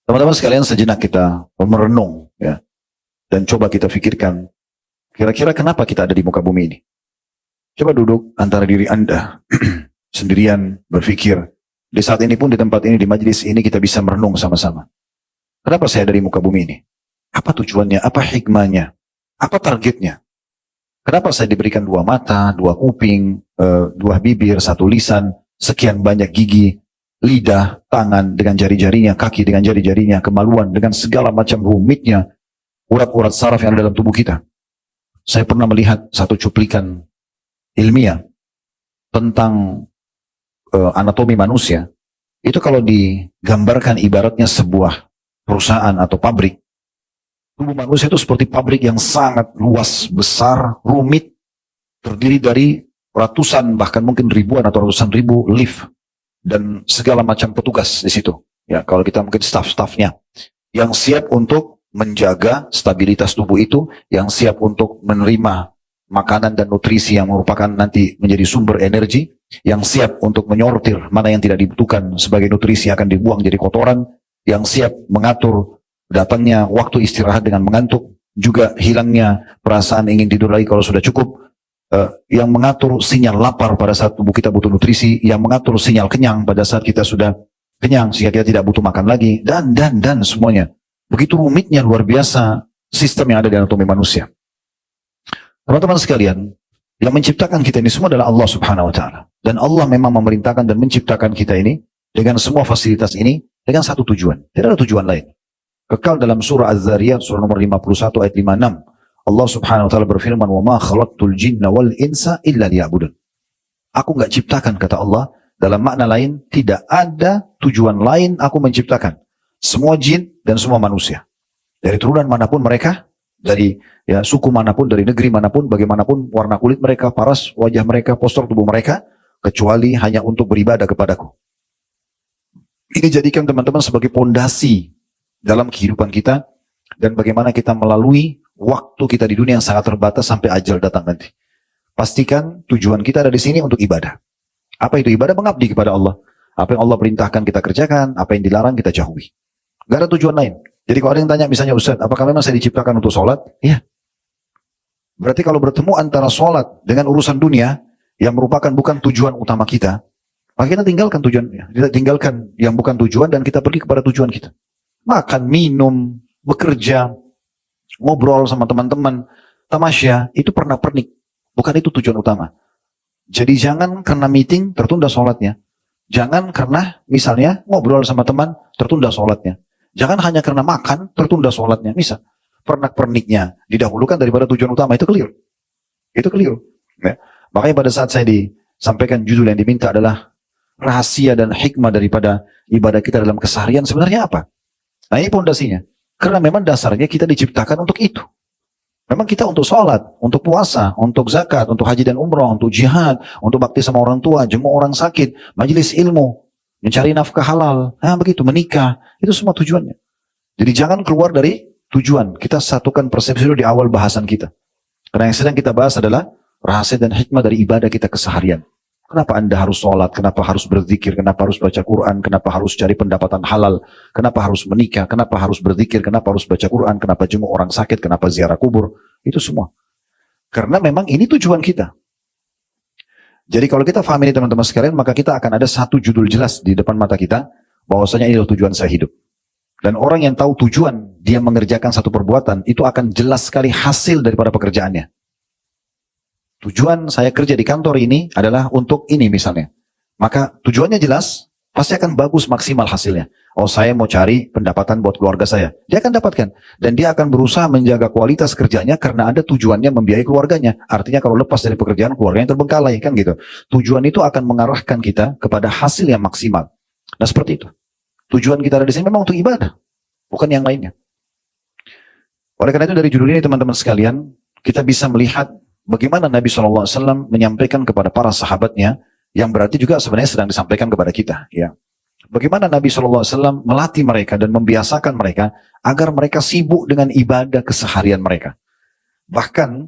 Teman-teman sekalian, sejenak kita merenung ya, dan coba kita pikirkan kira-kira kenapa kita ada di muka bumi ini. Coba duduk antara diri Anda sendirian berpikir. Di saat ini pun, di tempat ini, di majelis ini, kita bisa merenung sama-sama. Kenapa saya ada di muka bumi ini? Apa tujuannya? Apa hikmahnya? Apa targetnya? Kenapa saya diberikan dua mata, dua kuping, dua bibir, satu lisan, sekian banyak gigi, lidah, tangan dengan jari-jarinya, kaki dengan jari-jarinya, kemaluan dengan segala macam rumitnya, urat-urat saraf yang ada dalam tubuh kita. Saya pernah melihat satu cuplikan ilmiah tentang anatomi manusia. Itu kalau digambarkan ibaratnya sebuah perusahaan atau pabrik, tubuh manusia itu seperti pabrik yang sangat luas, besar, rumit, terdiri dari ratusan, bahkan mungkin ribuan atau ratusan ribu lift dan segala macam petugas di situ. Ya, kalau kita mungkin staff-staffnya yang siap untuk menjaga stabilitas tubuh itu, yang siap untuk menerima makanan dan nutrisi yang merupakan nanti menjadi sumber energi, yang siap untuk menyortir mana yang tidak dibutuhkan sebagai nutrisi akan dibuang jadi kotoran, yang siap mengatur datangnya waktu istirahat dengan mengantuk, juga hilangnya perasaan ingin tidur lagi kalau sudah cukup, yang mengatur sinyal lapar pada saat tubuh kita butuh nutrisi, yang mengatur sinyal kenyang pada saat kita sudah kenyang sehingga kita tidak butuh makan lagi, dan semuanya. Begitu rumitnya, luar biasa sistem yang ada di anatomi manusia. Teman-teman sekalian, yang menciptakan kita ini semua adalah Allah Subhanahu wa Ta'ala. Dan Allah memang memerintahkan dan menciptakan kita ini dengan semua fasilitas ini dengan satu tujuan. Tidak ada tujuan lain. Kekal dalam surah Az-Zariyat, surah nomor 51 ayat 56. Allah Subhanahu wa Ta'ala berfirman, "Wa ma khalaqtul jinna wal insa illa liya'budun." Aku enggak ciptakan, kata Allah, dalam makna lain, tidak ada tujuan lain aku menciptakan semua jin dan semua manusia. Dari turunan manapun mereka, dari suku manapun, dari negeri manapun, bagaimanapun warna kulit mereka, paras wajah mereka, postur tubuh mereka, kecuali hanya untuk beribadah kepadaku. Ini jadikan teman-teman sebagai pondasi dalam kehidupan kita dan bagaimana kita melalui waktu kita di dunia yang sangat terbatas sampai ajal datang nanti. Pastikan tujuan kita ada di sini untuk ibadah. Apa itu ibadah? Mengabdi kepada Allah. Apa yang Allah perintahkan kita kerjakan, apa yang dilarang kita jauhi. Gak ada tujuan lain. Jadi kalau ada yang tanya misalnya, Ustaz, apakah memang saya diciptakan untuk sholat? Iya. Berarti kalau bertemu antara sholat dengan urusan dunia yang merupakan bukan tujuan utama kita, maka kita tinggalkan tujuannya. Kita tinggalkan yang bukan tujuan dan kita pergi kepada tujuan kita. Makan, minum, bekerja, ngobrol sama teman-teman, tamasya, itu pernak-pernik. Bukan itu tujuan utama. Jadi jangan karena meeting tertunda sholatnya. Jangan karena misalnya ngobrol sama teman tertunda sholatnya. Jangan hanya karena makan tertunda sholatnya. Misal pernak-perniknya didahulukan daripada tujuan utama, itu keliru. Itu keliru. Ya. Makanya pada saat saya disampaikan judul yang diminta adalah rahasia dan hikmah daripada ibadah kita dalam keseharian sebenarnya apa? Nah ini pondasinya. Karena memang dasarnya kita diciptakan untuk itu. Memang kita untuk sholat, untuk puasa, untuk zakat, untuk haji dan umroh, untuk jihad, untuk bakti sama orang tua, jenguk orang sakit, majelis ilmu, mencari nafkah halal, begitu, menikah, itu semua tujuannya. Jadi jangan keluar dari tujuan. Kita satukan persepsi dulu di awal bahasan kita. Karena yang sedang kita bahas adalah rahasia dan hikmah dari ibadah kita keseharian. Kenapa Anda harus sholat? Kenapa harus berzikir? Kenapa harus baca Quran? Kenapa harus cari pendapatan halal? Kenapa harus menikah? Kenapa harus berzikir? Kenapa harus baca Quran? Kenapa jenguk orang sakit? Kenapa ziarah kubur? Itu semua. Karena memang ini tujuan kita. Jadi kalau kita paham ini teman-teman sekalian, maka kita akan ada satu judul jelas di depan mata kita, bahwasanya ini tujuan saya hidup. Dan orang yang tahu tujuan dia mengerjakan satu perbuatan, itu akan jelas sekali hasil daripada pekerjaannya. Tujuan saya kerja di kantor ini adalah untuk ini misalnya. Maka tujuannya jelas, pasti akan bagus maksimal hasilnya. Oh, saya mau cari pendapatan buat keluarga saya. Dia akan dapatkan. Dan dia akan berusaha menjaga kualitas kerjanya karena ada tujuannya membiayai keluarganya. Artinya kalau lepas dari pekerjaan, keluarganya terbengkalai, kan gitu. Tujuan itu akan mengarahkan kita kepada hasil yang maksimal. Nah seperti itu. Tujuan kita ada di sini memang untuk ibadah. Bukan yang lainnya. Oleh karena itu dari judul ini teman-teman sekalian, kita bisa melihat bagaimana Nabi SAW menyampaikan kepada para sahabatnya, yang berarti juga sebenarnya sedang disampaikan kepada kita. Ya. Bagaimana Nabi SAW melatih mereka dan membiasakan mereka agar mereka sibuk dengan ibadah keseharian mereka. Bahkan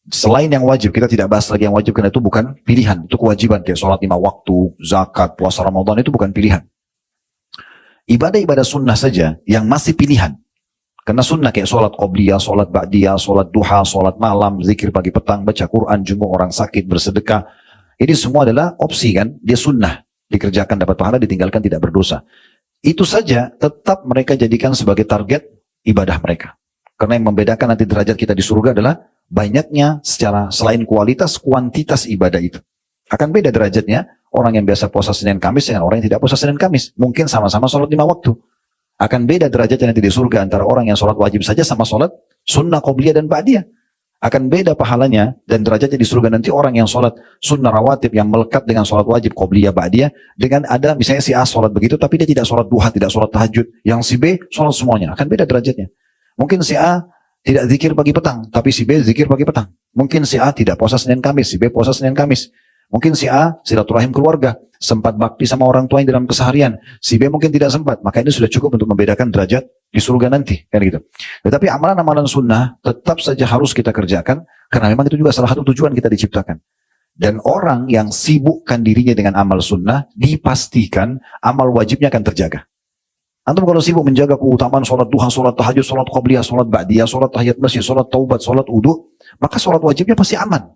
selain yang wajib, kita tidak bahas lagi yang wajib karena itu bukan pilihan, itu kewajiban. Kayak sholat 5 waktu, zakat, puasa Ramadan itu bukan pilihan. Ibadah-ibadah sunnah saja yang masih pilihan. Karena sunnah kayak sholat qobliyah, sholat ba'diyah, sholat duha, sholat malam, zikir pagi petang, baca Quran, jenguk orang sakit, bersedekah. Ini semua adalah opsi kan, dia sunnah. Dikerjakan dapat pahala, ditinggalkan tidak berdosa. Itu saja tetap mereka jadikan sebagai target ibadah mereka. Karena yang membedakan nanti derajat kita di surga adalah banyaknya secara selain kualitas, kuantitas ibadah itu. Akan beda derajatnya orang yang biasa puasa Senin Kamis dengan orang yang tidak puasa Senin Kamis. Mungkin sama-sama sholat 5 waktu. Akan beda derajatnya nanti di surga antara orang yang sholat wajib saja sama sholat sunnah, qobliyah, dan ba'diyah. Akan beda pahalanya dan derajatnya di surga nanti orang yang sholat sunnah rawatib yang melekat dengan sholat wajib, qobliyah, ba'diyah. Dengan ada misalnya si A sholat begitu tapi dia tidak sholat duha, tidak sholat tahajud. Yang si B sholat semuanya. Akan beda derajatnya. Mungkin si A tidak zikir pagi petang tapi si B zikir pagi petang. Mungkin si A tidak puasa Senin Kamis, si B puasa Senin Kamis. Mungkin si A silaturahim keluarga, sempat bakti sama orang tuanya dalam keseharian. Si B mungkin tidak sempat. Maka ini sudah cukup untuk membedakan derajat di surga nanti. Kan gitu. Tetapi amalan-amalan sunnah tetap saja harus kita kerjakan. Karena memang itu juga salah satu tujuan kita diciptakan. Dan orang yang sibukkan dirinya dengan amal sunnah, dipastikan amal wajibnya akan terjaga. Antum kalau sibuk menjaga keutamaan sholat duha, sholat tahajud, sholat qobliyah, sholat ba'diyah, sholat tahiyat masjid, sholat taubat, sholat wudu, maka sholat wajibnya pasti aman.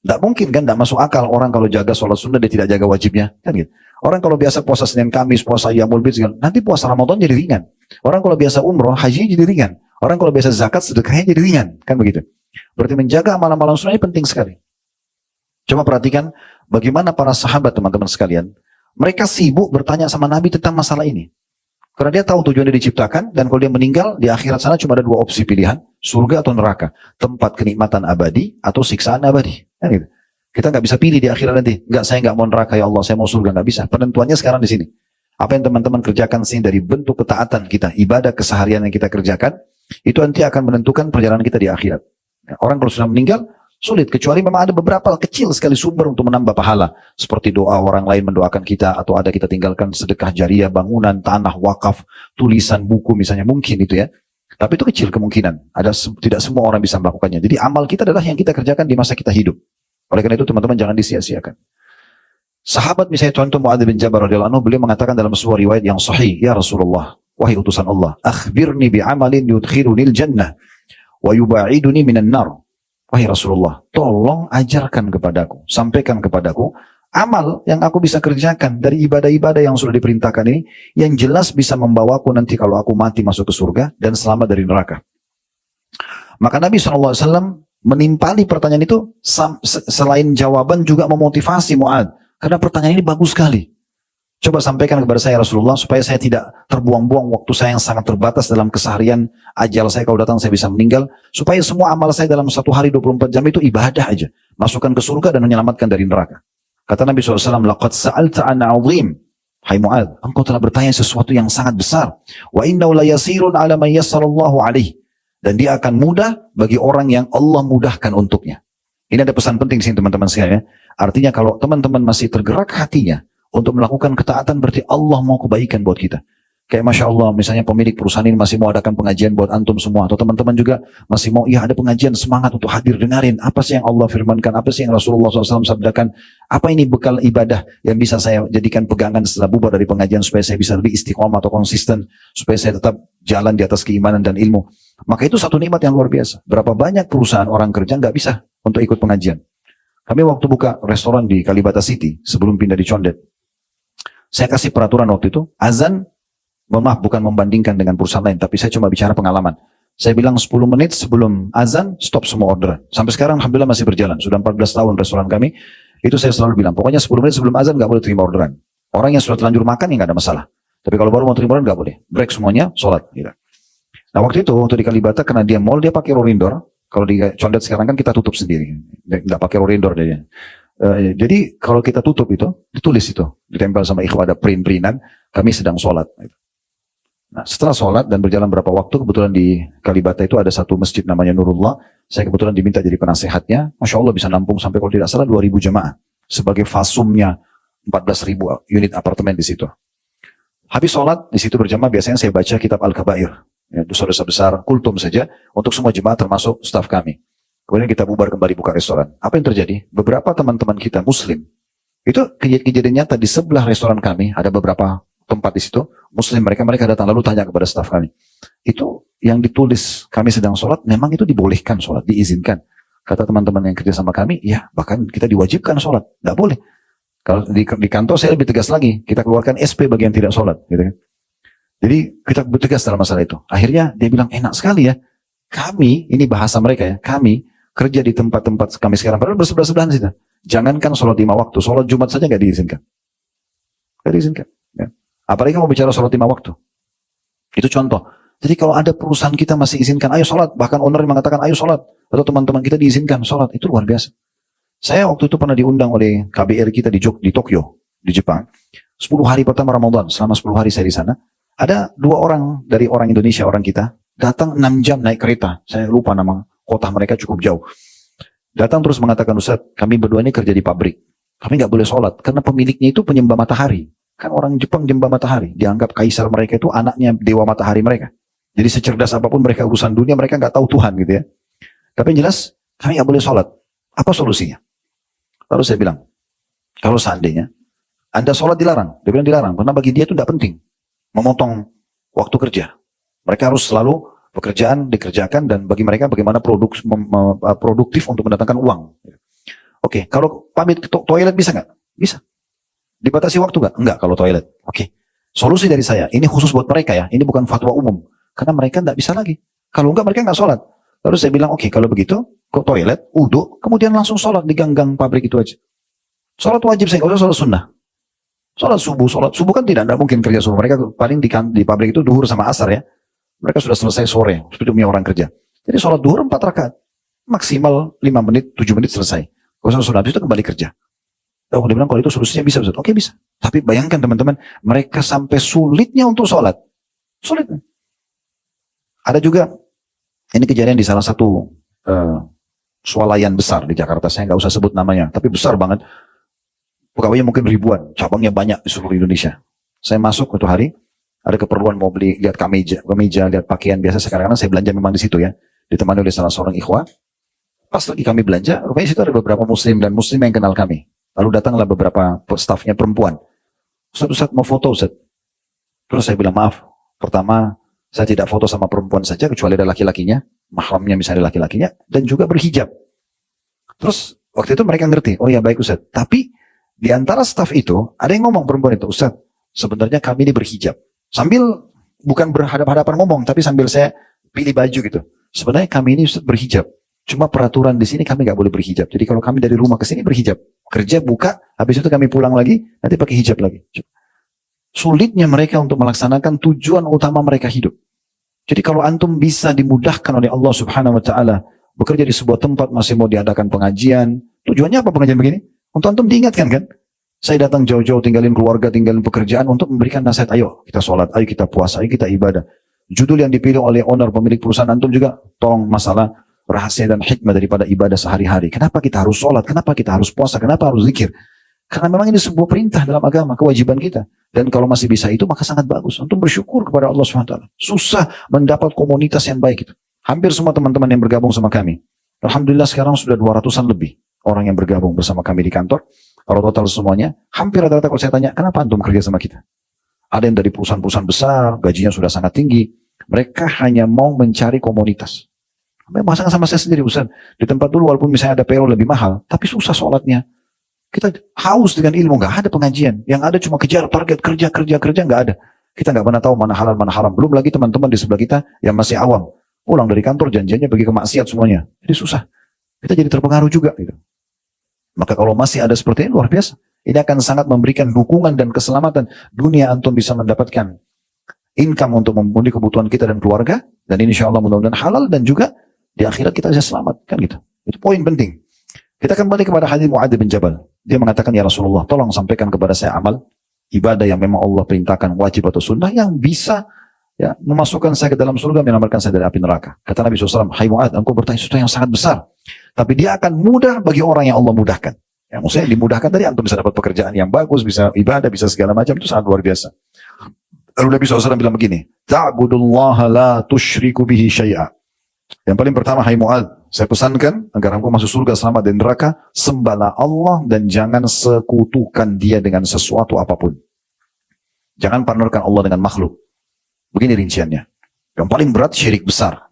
Tidak mungkin kan, tidak masuk akal orang kalau jaga sholat sunnah dia tidak jaga wajibnya. Kan gitu. Orang kalau biasa puasa Senin Kamis, puasa Yaumul Bid, nanti puasa Ramadan jadi ringan. Orang kalau biasa umroh, haji jadi ringan. Orang kalau biasa zakat, sedekahnya jadi ringan. Kan begitu. Berarti menjaga amalan-amalan sunnah ini penting sekali. Coba perhatikan bagaimana para sahabat teman-teman sekalian. Mereka sibuk bertanya sama Nabi tentang masalah ini. Karena dia tahu tujuannya diciptakan, dan kalau dia meninggal, di akhirat sana cuma ada 2 opsi pilihan, surga atau neraka. Tempat kenikmatan abadi atau siksaan abadi. Kan gitu. Kita nggak bisa pilih di akhirat nanti. Nggak, saya nggak mau neraka ya Allah, saya mau surga. Nggak bisa. Penentuannya sekarang di sini. Apa yang teman-teman kerjakan sini dari bentuk ketaatan kita, ibadah keseharian yang kita kerjakan, itu nanti akan menentukan perjalanan kita di akhirat. Orang kalau sudah meninggal, sulit. Kecuali memang ada beberapa kecil sekali sumber untuk menambah pahala. Seperti doa orang lain mendoakan kita, atau ada kita tinggalkan sedekah jariah, bangunan, tanah, wakaf, tulisan, buku misalnya. Mungkin itu ya. Tapi itu kecil kemungkinan. Tidak semua orang bisa melakukannya. Jadi amal kita adalah yang kita kerjakan di masa kita hidup. Oleh karena itu teman-teman jangan disia-siakan. Sahabat misalnya contoh Mu'adz bin Jabal radhiyallahu anhu, beliau mengatakan dalam sebuah riwayat yang sahih, ya Rasulullah, wahai utusan Allah, akhbirni bi'amalin yudkhilunil jannah wa yuba'iduni minan nar. Wahai Rasulullah, tolong ajarkan kepadaku, sampaikan kepadaku amal yang aku bisa kerjakan dari ibadah-ibadah yang sudah diperintahkan ini, yang jelas bisa membawaku nanti kalau aku mati masuk ke surga dan selamat dari neraka. Maka Nabi SAW menimpali pertanyaan itu, selain jawaban juga memotivasi Mu'adz. Karena pertanyaan ini bagus sekali. Coba sampaikan kepada saya Rasulullah, supaya saya tidak terbuang-buang waktu saya yang sangat terbatas dalam keseharian, ajal saya kalau datang saya bisa meninggal, supaya semua amal saya dalam 1 hari 24 jam itu ibadah aja. Masukkan ke surga dan menyelamatkan dari neraka. Kata Nabi SAW, laqad sa'alta an 'azim. Hai Mu'adz, engkau telah bertanya sesuatu yang sangat besar. Wa innahu la yasirun 'ala man yassarallahu 'alaihi. Dan dia akan mudah bagi orang yang Allah mudahkan untuknya. Ini ada pesan penting sih teman-teman sekalian. Artinya kalau teman-teman masih tergerak hatinya untuk melakukan ketaatan, berarti Allah mau kebaikan buat kita. Kayak Masya Allah, misalnya pemilik perusahaan ini masih mau adakan pengajian buat antum semua. Atau teman-teman juga masih mau, ya ada pengajian, semangat untuk hadir, dengarin. Apa sih yang Allah firmankan, apa sih yang Rasulullah SAW sabdakan. Apa ini bekal ibadah yang bisa saya jadikan pegangan setelah bubar dari pengajian, supaya saya bisa lebih istiqomah atau konsisten. Supaya saya tetap jalan di atas keimanan dan ilmu. Maka itu satu nikmat yang luar biasa. Berapa banyak perusahaan orang kerja nggak bisa untuk ikut pengajian. Kami waktu buka restoran di Kalibata City, sebelum pindah di Condet, saya kasih peraturan waktu itu, azan, mohon maaf bukan membandingkan dengan perusahaan lain, tapi saya cuma bicara pengalaman. Saya bilang 10 menit sebelum azan, stop semua orderan. Sampai sekarang Alhamdulillah masih berjalan. Sudah 14 tahun restoran kami. Itu saya selalu bilang, pokoknya 10 menit sebelum azan nggak boleh terima orderan. Orang yang sudah terlanjur makan ya nggak ada masalah. Tapi kalau baru mau terima orderan nggak boleh. Break semuanya, sholat. Gitu. Nah waktu itu, waktu di Kalibata, karena dia mall, dia pakai roller indoor. Kalau di Condet sekarang kan kita tutup sendiri. Nggak pakai roller indoor dia. Jadi kalau kita tutup itu, ditulis itu. Ditempel sama ikhwah, ada print-printan, kami sedang sholat. Nah, setelah sholat dan berjalan berapa waktu, kebetulan di Kalibata itu ada satu masjid namanya Nurullah. Saya kebetulan diminta jadi penasehatnya. Masya Allah bisa nampung sampai kalau tidak salah 2.000 jemaah. Sebagai fasumnya 14.000 unit apartemen di situ. Habis sholat, di situ berjamaah biasanya saya baca kitab Al-Kabair. Ya, dosa-dosa besar, kultum saja, untuk semua jemaah termasuk staf kami. Kemudian kita bubar kembali buka restoran. Apa yang terjadi? Beberapa teman-teman kita Muslim, itu kejadian nyata di sebelah restoran kami, ada beberapa tempat di situ, Muslim mereka datang lalu tanya kepada staf kami. Itu yang ditulis kami sedang sholat, memang itu dibolehkan sholat, diizinkan. Kata teman-teman yang kerja sama kami, ya bahkan kita diwajibkan sholat, nggak boleh. Kalau di kantor saya lebih tegas lagi, kita keluarkan SP bagi yang tidak sholat, gitu kan. Jadi kita tegas dalam masalah itu. Akhirnya dia bilang enak sekali ya, kami, ini bahasa mereka ya, kami kerja di tempat-tempat kami sekarang, padahal bersebelah-sebelahan sih. Jangankan sholat 5 waktu, sholat Jumat saja nggak diizinkan. Nggak diizinkan. Ya. Apalagi kalau bicara sholat 5 waktu. Itu contoh. Jadi kalau ada perusahaan kita masih izinkan, ayo sholat. Bahkan owner mengatakan, ayo sholat. Atau teman-teman kita diizinkan sholat. Itu luar biasa. Saya waktu itu pernah diundang oleh KBR kita di Tokyo, di Jepang. 10 hari pertama Ramadan, selama 10 hari saya di sana. Ada 2 orang dari orang Indonesia, orang kita, datang 6 jam naik kereta. Saya lupa nama kota mereka cukup jauh. Datang terus mengatakan, Ustaz, kami berdua ini kerja di pabrik. Kami nggak boleh sholat, karena pemiliknya itu penyembah matahari. Kan orang Jepang menyembah matahari. Dianggap kaisar mereka itu anaknya dewa matahari mereka. Jadi secerdas apapun mereka urusan dunia, mereka nggak tahu Tuhan gitu ya. Tapi yang jelas, kami nggak boleh sholat. Apa solusinya? Lalu saya bilang, kalau seandainya Anda sholat dilarang. Dia bilang dilarang, karena bagi dia itu tidak penting. Memotong waktu kerja. Mereka harus selalu pekerjaan dikerjakan dan bagi mereka bagaimana produktif untuk mendatangkan uang. Oke, kalau pamit ke toilet bisa nggak? Bisa. Dibatasi waktu nggak? Enggak kalau toilet. Oke. Solusi dari saya, ini khusus buat mereka ya, ini bukan fatwa umum. Karena mereka nggak bisa lagi. Kalau enggak mereka nggak sholat. Lalu saya bilang, oke, kalau begitu, ke toilet, wudu, kemudian langsung sholat di gang-gang pabrik itu aja. Sholat wajib saya, nggak usah sholat sunnah. Sholat subuh kan tidak mungkin kerja subuh. Mereka paling di pabrik itu duhur sama asar ya. Mereka sudah selesai sore, seperti punya orang kerja. Jadi sholat duhur 4 rakaat. Maksimal 5 menit, 7 menit selesai. Kalau sudah habis itu kembali kerja. Oh, dia bilang kalau itu solusinya bisa. Oke bisa. Tapi bayangkan teman-teman, mereka sampai sulitnya untuk sholat. Sulit. Ada juga, ini kejadian di salah satu swalayan besar di Jakarta. Saya nggak usah sebut namanya, tapi besar banget. Pegawainya mungkin ribuan, cabangnya banyak di seluruh Indonesia. Saya masuk itu hari, ada keperluan mau beli, lihat kemeja, lihat pakaian biasa sekarang, karena saya belanja memang di situ ya, ditemani oleh salah seorang ikhwah. Pas lagi kami belanja, rupanya situ ada beberapa muslim dan muslim yang kenal kami. Lalu datanglah beberapa stafnya perempuan. Ustaz mau foto Ustaz. Terus saya bilang maaf, pertama saya tidak foto sama perempuan saja kecuali ada laki-lakinya, mahramnya misalnya laki-lakinya, dan juga berhijab. Terus waktu itu mereka ngerti, oh ya baik Ustaz. Tapi di antara staf itu ada yang ngomong perempuan itu, Ustaz, sebenarnya kami ini berhijab. Sambil bukan berhadapan-hadapan ngomong, tapi sambil saya pilih baju gitu. Sebenarnya kami ini Ustaz berhijab. Cuma peraturan di sini kami nggak boleh berhijab. Jadi kalau kami dari rumah ke sini berhijab, kerja buka, habis itu kami pulang lagi, nanti pakai hijab lagi. Sulitnya mereka untuk melaksanakan tujuan utama mereka hidup. Jadi kalau antum bisa dimudahkan oleh Allah Subhanahu Wa Taala bekerja di sebuah tempat masih mau diadakan pengajian, tujuannya apa pengajian begini? Untuk antum diingatkan kan? Saya datang jauh-jauh tinggalin keluarga, tinggalin pekerjaan untuk memberikan nasihat. Ayo kita sholat, ayo kita puasa, ayo kita ibadah. Judul yang dipilih oleh owner pemilik perusahaan antum juga tolong masalah rahasia dan hikmah daripada ibadah sehari-hari. Kenapa kita harus sholat? Kenapa kita harus puasa? Kenapa harus zikir? Karena memang ini sebuah perintah dalam agama, kewajiban kita. Dan kalau masih bisa itu, maka sangat bagus. Untuk bersyukur kepada Allah SWT. Susah mendapat komunitas yang baik itu. Hampir semua teman-teman yang bergabung sama kami. Alhamdulillah sekarang sudah 200-an lebih orang yang bergabung bersama kami di kantor. Kalau total semuanya, hampir rata-rata kalau saya tanya, kenapa antum kerja sama kita? Ada yang dari perusahaan-perusahaan besar, gajinya sudah sangat tinggi. Mereka hanya mau mencari komunitas. Masalah sama saya sendiri, Ustaz. Di tempat dulu walaupun misalnya ada payroll lebih mahal, tapi susah sholatnya. Kita haus dengan ilmu, nggak ada pengajian. Yang ada cuma kejar target kerja, nggak ada. Kita nggak pernah tahu mana halal, mana haram. Belum lagi teman-teman di sebelah kita yang masih awam. Pulang dari kantor janjiannya pergi ke maksiat semuanya. Jadi susah. Kita jadi terpengaruh juga. Gitu. Maka kalau masih ada seperti ini, luar biasa. Ini akan sangat memberikan dukungan dan keselamatan. Dunia antum bisa mendapatkan income untuk memenuhi kebutuhan kita dan keluarga. Dan ini insya Allah mudah-mudahan halal dan juga di akhirat kita bisa selamat. Kan gitu. Itu poin penting. Kita kembali kepada hadis Muadz bin Jabal. Dia mengatakan, ya Rasulullah, tolong sampaikan kepada saya amal ibadah yang memang Allah perintahkan wajib atau sunnah yang bisa ya memasukkan saya ke dalam surga, menyelamatkan saya dari api neraka. Kata Nabi SAW, hai Muadz, engkau bertanya sesuatu yang sangat besar. Tapi dia akan mudah bagi orang yang Allah mudahkan. Ya, maksudnya dimudahkan tadi, antum bisa dapat pekerjaan yang bagus, bisa ibadah, bisa segala macam, itu sangat luar biasa. Lalu Nabi SAW bilang begini, ta'budullaha la tusyriku bihi syai'a. Yang paling pertama, hai Muadz, saya pesankan agar engkau masuk surga selamat dari neraka, sembahlah Allah dan jangan sekutukan dia dengan sesuatu apapun. Jangan partnerkan Allah dengan makhluk. Begini rinciannya. Yang paling berat syirik besar.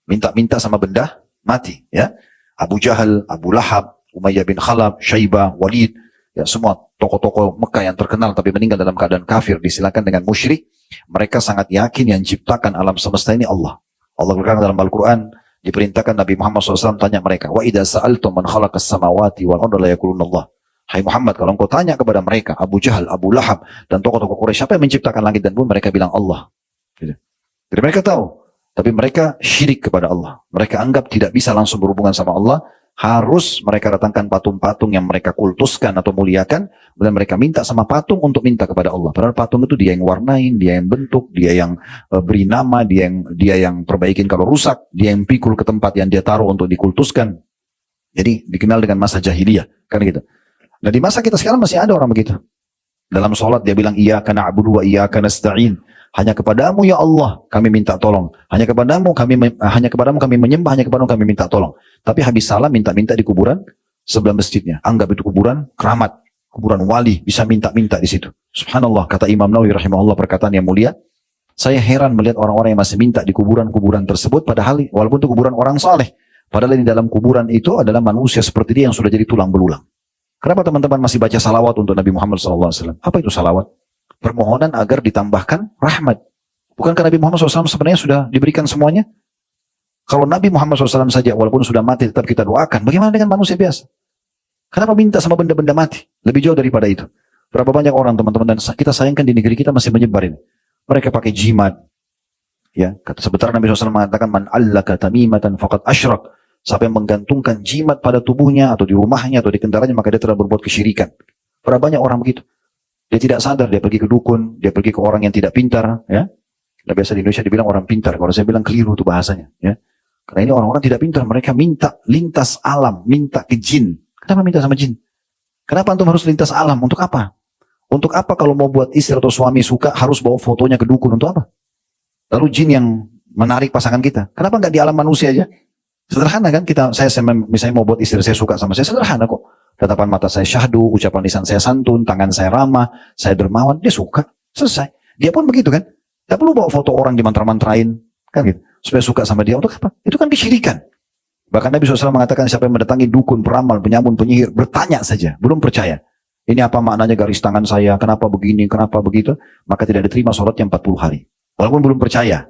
Minta-minta sama benda, mati. Ya, Abu Jahal, Abu Lahab, Umayyah bin Khalaf, Syaibah, Walid, ya semua tokoh-tokoh Mekah yang terkenal tapi meninggal dalam keadaan kafir, disilakan dengan musyrik. Mereka sangat yakin yang ciptakan alam semesta ini Allah. Allah berkata dalam Al-Quran, diperintahkan Nabi Muhammad SAW tanya mereka, wa idza sa'altum man khalaqas samawati wal arda la yaquluna Allah. Hai Muhammad, kalau engkau tanya kepada mereka, Abu Jahal, Abu Lahab, dan tokoh-tokoh Quraisy, siapa yang menciptakan langit dan bumi? Mereka bilang Allah. Gitu. Jadi mereka tahu, tapi mereka syirik kepada Allah. Mereka anggap tidak bisa langsung berhubungan sama Allah, harus mereka datangkan patung-patung yang mereka kultuskan atau muliakan, dan mereka minta sama patung untuk minta kepada Allah. Padahal patung itu dia yang warnain, dia yang bentuk, dia yang beri nama, dia yang perbaikin kalau rusak, dia yang pikul ke tempat yang dia taruh untuk dikultuskan. Jadi dikenal dengan masa jahiliyah, kan gitu. Nah di masa kita sekarang masih ada orang begitu. Dalam sholat dia bilang, iyyaka na'budu wa iyyaka nasta'in. Hanya kepadamu ya Allah kami minta tolong. Hanya kepadamu kami menyembah, hanya kepadamu kami minta tolong. Tapi habis salam minta-minta di kuburan sebelah masjidnya. Anggap itu kuburan keramat, kuburan wali, bisa minta-minta di situ. Subhanallah, kata Imam Nawawi rahimahullah, perkataan yang mulia. Saya heran melihat orang-orang yang masih minta di kuburan-kuburan tersebut, padahal walaupun itu kuburan orang saleh, padahal di dalam kuburan itu adalah manusia seperti dia yang sudah jadi tulang belulang. Kenapa teman-teman masih baca salawat untuk Nabi Muhammad SAW? Apa itu salawat? Permohonan agar ditambahkan rahmat. Bukankah Nabi Muhammad SAW sebenarnya sudah diberikan semuanya? Kalau Nabi Muhammad SAW saja walaupun sudah mati tetap kita doakan, bagaimana dengan manusia biasa? Kenapa minta sama benda-benda mati? Lebih jauh daripada itu. Berapa banyak orang teman-teman dan kita sayangkan di negeri kita masih menyebarin. Mereka pakai jimat. Ya, sebentar Nabi SAW mengatakan man allaka tamimatan faqad asyrak. Siapa yang menggantungkan jimat pada tubuhnya atau di rumahnya atau di kendaraannya, maka dia telah berbuat kesyirikan. Berapa banyak orang begitu? Dia tidak sadar, dia pergi ke dukun, dia pergi ke orang yang tidak pintar, ya. Nah, biasa di Indonesia dibilang orang pintar, kalau saya bilang keliru itu bahasanya, ya. Karena ini orang-orang tidak pintar, mereka minta lintas alam, minta ke jin. Kenapa minta sama jin? Kenapa antum harus lintas alam? Untuk apa? Untuk apa kalau mau buat istri atau suami suka harus bawa fotonya ke dukun? Untuk apa? Lalu jin yang menarik pasangan kita. Kenapa nggak di alam manusia aja? Sederhana kan kita, saya misalnya mau buat istri saya suka sama saya, sederhana kok. Tatapan mata saya syahdu, ucapan lisan saya santun, tangan saya ramah, saya dermawan, dia suka, selesai. Dia pun begitu kan. Tidak perlu bawa foto orang dimantra-mantrain, kan gitu. Supaya suka sama dia, untuk apa? Itu kan kesyirikan. Bahkan Nabi SAW mengatakan siapa yang mendatangi dukun, peramal, penyamun, penyihir, bertanya saja, belum percaya. Ini apa maknanya garis tangan saya, kenapa begini, kenapa begitu, maka tidak diterima sholatnya 40 hari. Walaupun belum percaya.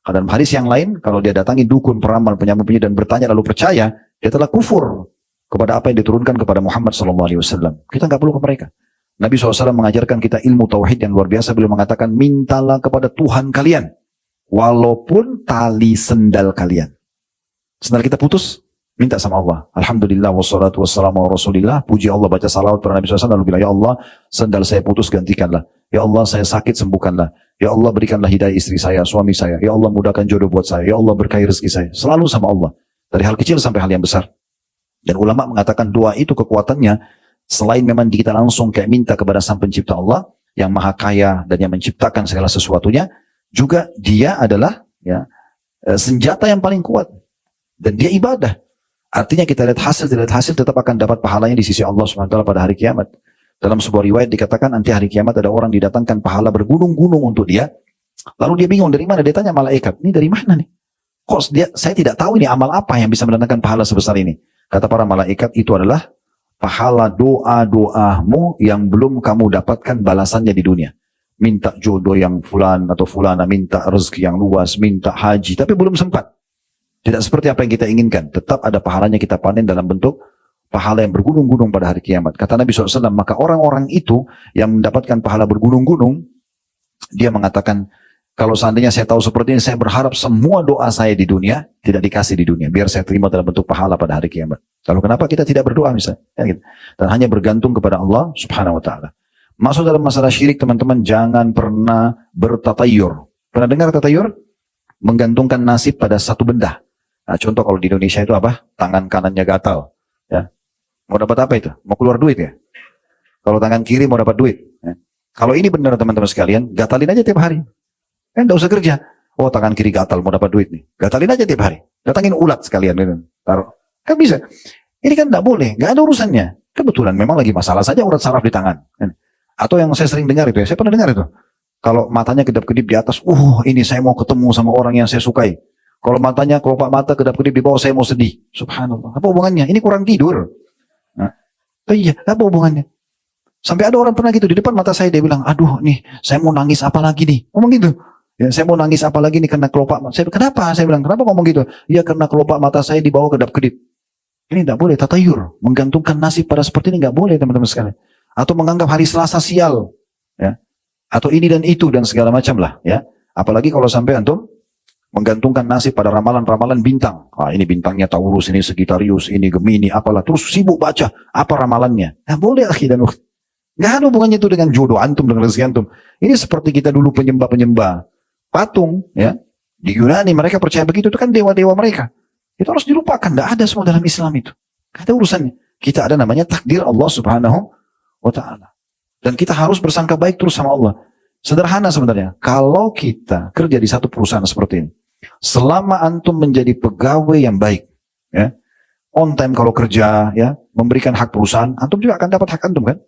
Dalam hadis yang lain, kalau dia datangi dukun, peramal, penyamun, penyihir, dan bertanya lalu percaya, dia telah kufur kepada apa yang diturunkan kepada Muhammad SAW. Kita nggak perlu ke mereka. Nabi SAW mengajarkan kita ilmu tauhid yang luar biasa. Beliau mengatakan, mintalah kepada Tuhan kalian, walaupun tali sendal kalian. Sendal kita putus, minta sama Allah. Alhamdulillah, wassalatu wassalamu ala rasulillah. Puji Allah, baca salawat pada Nabi SAW, lalu bilang, ya Allah, sendal saya putus, gantikanlah. Ya Allah, saya sakit, sembuhkanlah. Ya Allah, berikanlah hidayah istri saya, suami saya. Ya Allah, mudahkan jodoh buat saya. Ya Allah, berkahi rezeki saya. Selalu sama Allah. Dari hal kecil sampai hal yang besar. Dan ulama mengatakan doa itu kekuatannya, selain memang kita langsung kayak minta kepada Sang Pencipta Allah, yang maha kaya dan yang menciptakan segala sesuatunya, juga dia adalah ya senjata yang paling kuat. Dan dia ibadah. Artinya kita lihat hasil, tidak lihat hasil, tetap akan dapat pahalanya di sisi Allah SWT pada hari kiamat. Dalam sebuah riwayat dikatakan nanti hari kiamat ada orang didatangkan pahala bergunung-gunung untuk dia. Lalu dia bingung dari mana, dia tanya malaikat, ini dari mana nih? Kok saya tidak tahu ini amal apa yang bisa mendatangkan pahala sebesar ini. Kata para malaikat, itu adalah pahala doa-doamu yang belum kamu dapatkan balasannya di dunia. Minta jodoh yang fulan atau fulana, minta rezeki yang luas, minta haji, tapi belum sempat. Tidak seperti apa yang kita inginkan. Tetap ada pahalanya kita panen dalam bentuk pahala yang bergunung-gunung pada hari kiamat. Kata Nabi SAW, maka orang-orang itu yang mendapatkan pahala bergunung-gunung, dia mengatakan, kalau seandainya saya tahu seperti ini, saya berharap semua doa saya di dunia tidak dikasih di dunia, biar saya terima dalam bentuk pahala pada hari kiamat. Lalu kenapa kita tidak berdoa misalnya? Ya, gitu. Dan hanya bergantung kepada Allah Subhanahu Wa Taala. Masuk dalam masalah syirik, teman-teman, jangan pernah bertatayur. Pernah dengar tatayur? Menggantungkan nasib pada satu benda. Nah, contoh kalau di Indonesia itu apa? Tangan kanannya gatal. Ya. Mau dapat apa itu? Mau keluar duit ya? Kalau tangan kiri mau dapat duit. Ya. Kalau ini benar teman-teman sekalian, gatalin aja tiap hari. Kan enggak usah kerja. Oh, tangan kiri gatal mau dapat duit nih. Gatalin aja tiap hari. Datangin ulat sekalian gitu. Taruh. Kan bisa. Ini kan enggak boleh, enggak ada urusannya. Kebetulan memang lagi masalah saja urat saraf di tangan. Atau yang saya sering dengar itu ya, saya pernah dengar itu. Kalau matanya kedap-kedip di atas, ini saya mau ketemu sama orang yang saya sukai. Kalau matanya, kelopak mata kedap-kedip di bawah, saya mau sedih. Subhanallah. Apa hubungannya? Ini kurang tidur. Nah, iya, apa hubungannya? Sampai ada orang pernah gitu, di depan mata saya dia bilang, aduh nih, saya mau nangis apa lagi nih? Ngomong gitu. Ya, saya mau nangis apa lagi nih karena kelopak mata. Kenapa? Saya bilang, kenapa ngomong gitu? Ya karena kelopak mata saya di bawah kedap-kedip. Ini tidak boleh, tatayur. Menggantungkan nasib pada seperti ini tidak boleh teman-teman sekalian. Atau menganggap hari Selasa sial. Ya. Atau ini dan itu dan segala macam lah. Ya. Apalagi kalau sampai antum menggantungkan nasib pada ramalan-ramalan bintang. Ini bintangnya Taurus, ini Sagittarius, ini Gemini, apalah. Terus sibuk baca apa ramalannya. Nah boleh akhi dan ukhti. Nggak ada hubungannya itu dengan jodoh antum, dengan rezeki antum. Ini seperti kita dulu penyembah-penyembah patung. Ya. Di Yunani mereka percaya begitu, itu kan dewa-dewa mereka. Itu harus dilupakan. Tidak ada semua dalam Islam itu. Tidak ada urusannya. Kita ada namanya takdir Allah subhanahu wa ta'ala. Dan kita harus bersangka baik terus sama Allah. Sederhana sebenarnya. Kalau kita kerja di satu perusahaan seperti ini, selama antum menjadi pegawai yang baik, ya, on time kalau kerja, ya, memberikan hak perusahaan, antum juga akan dapat hak antum kan?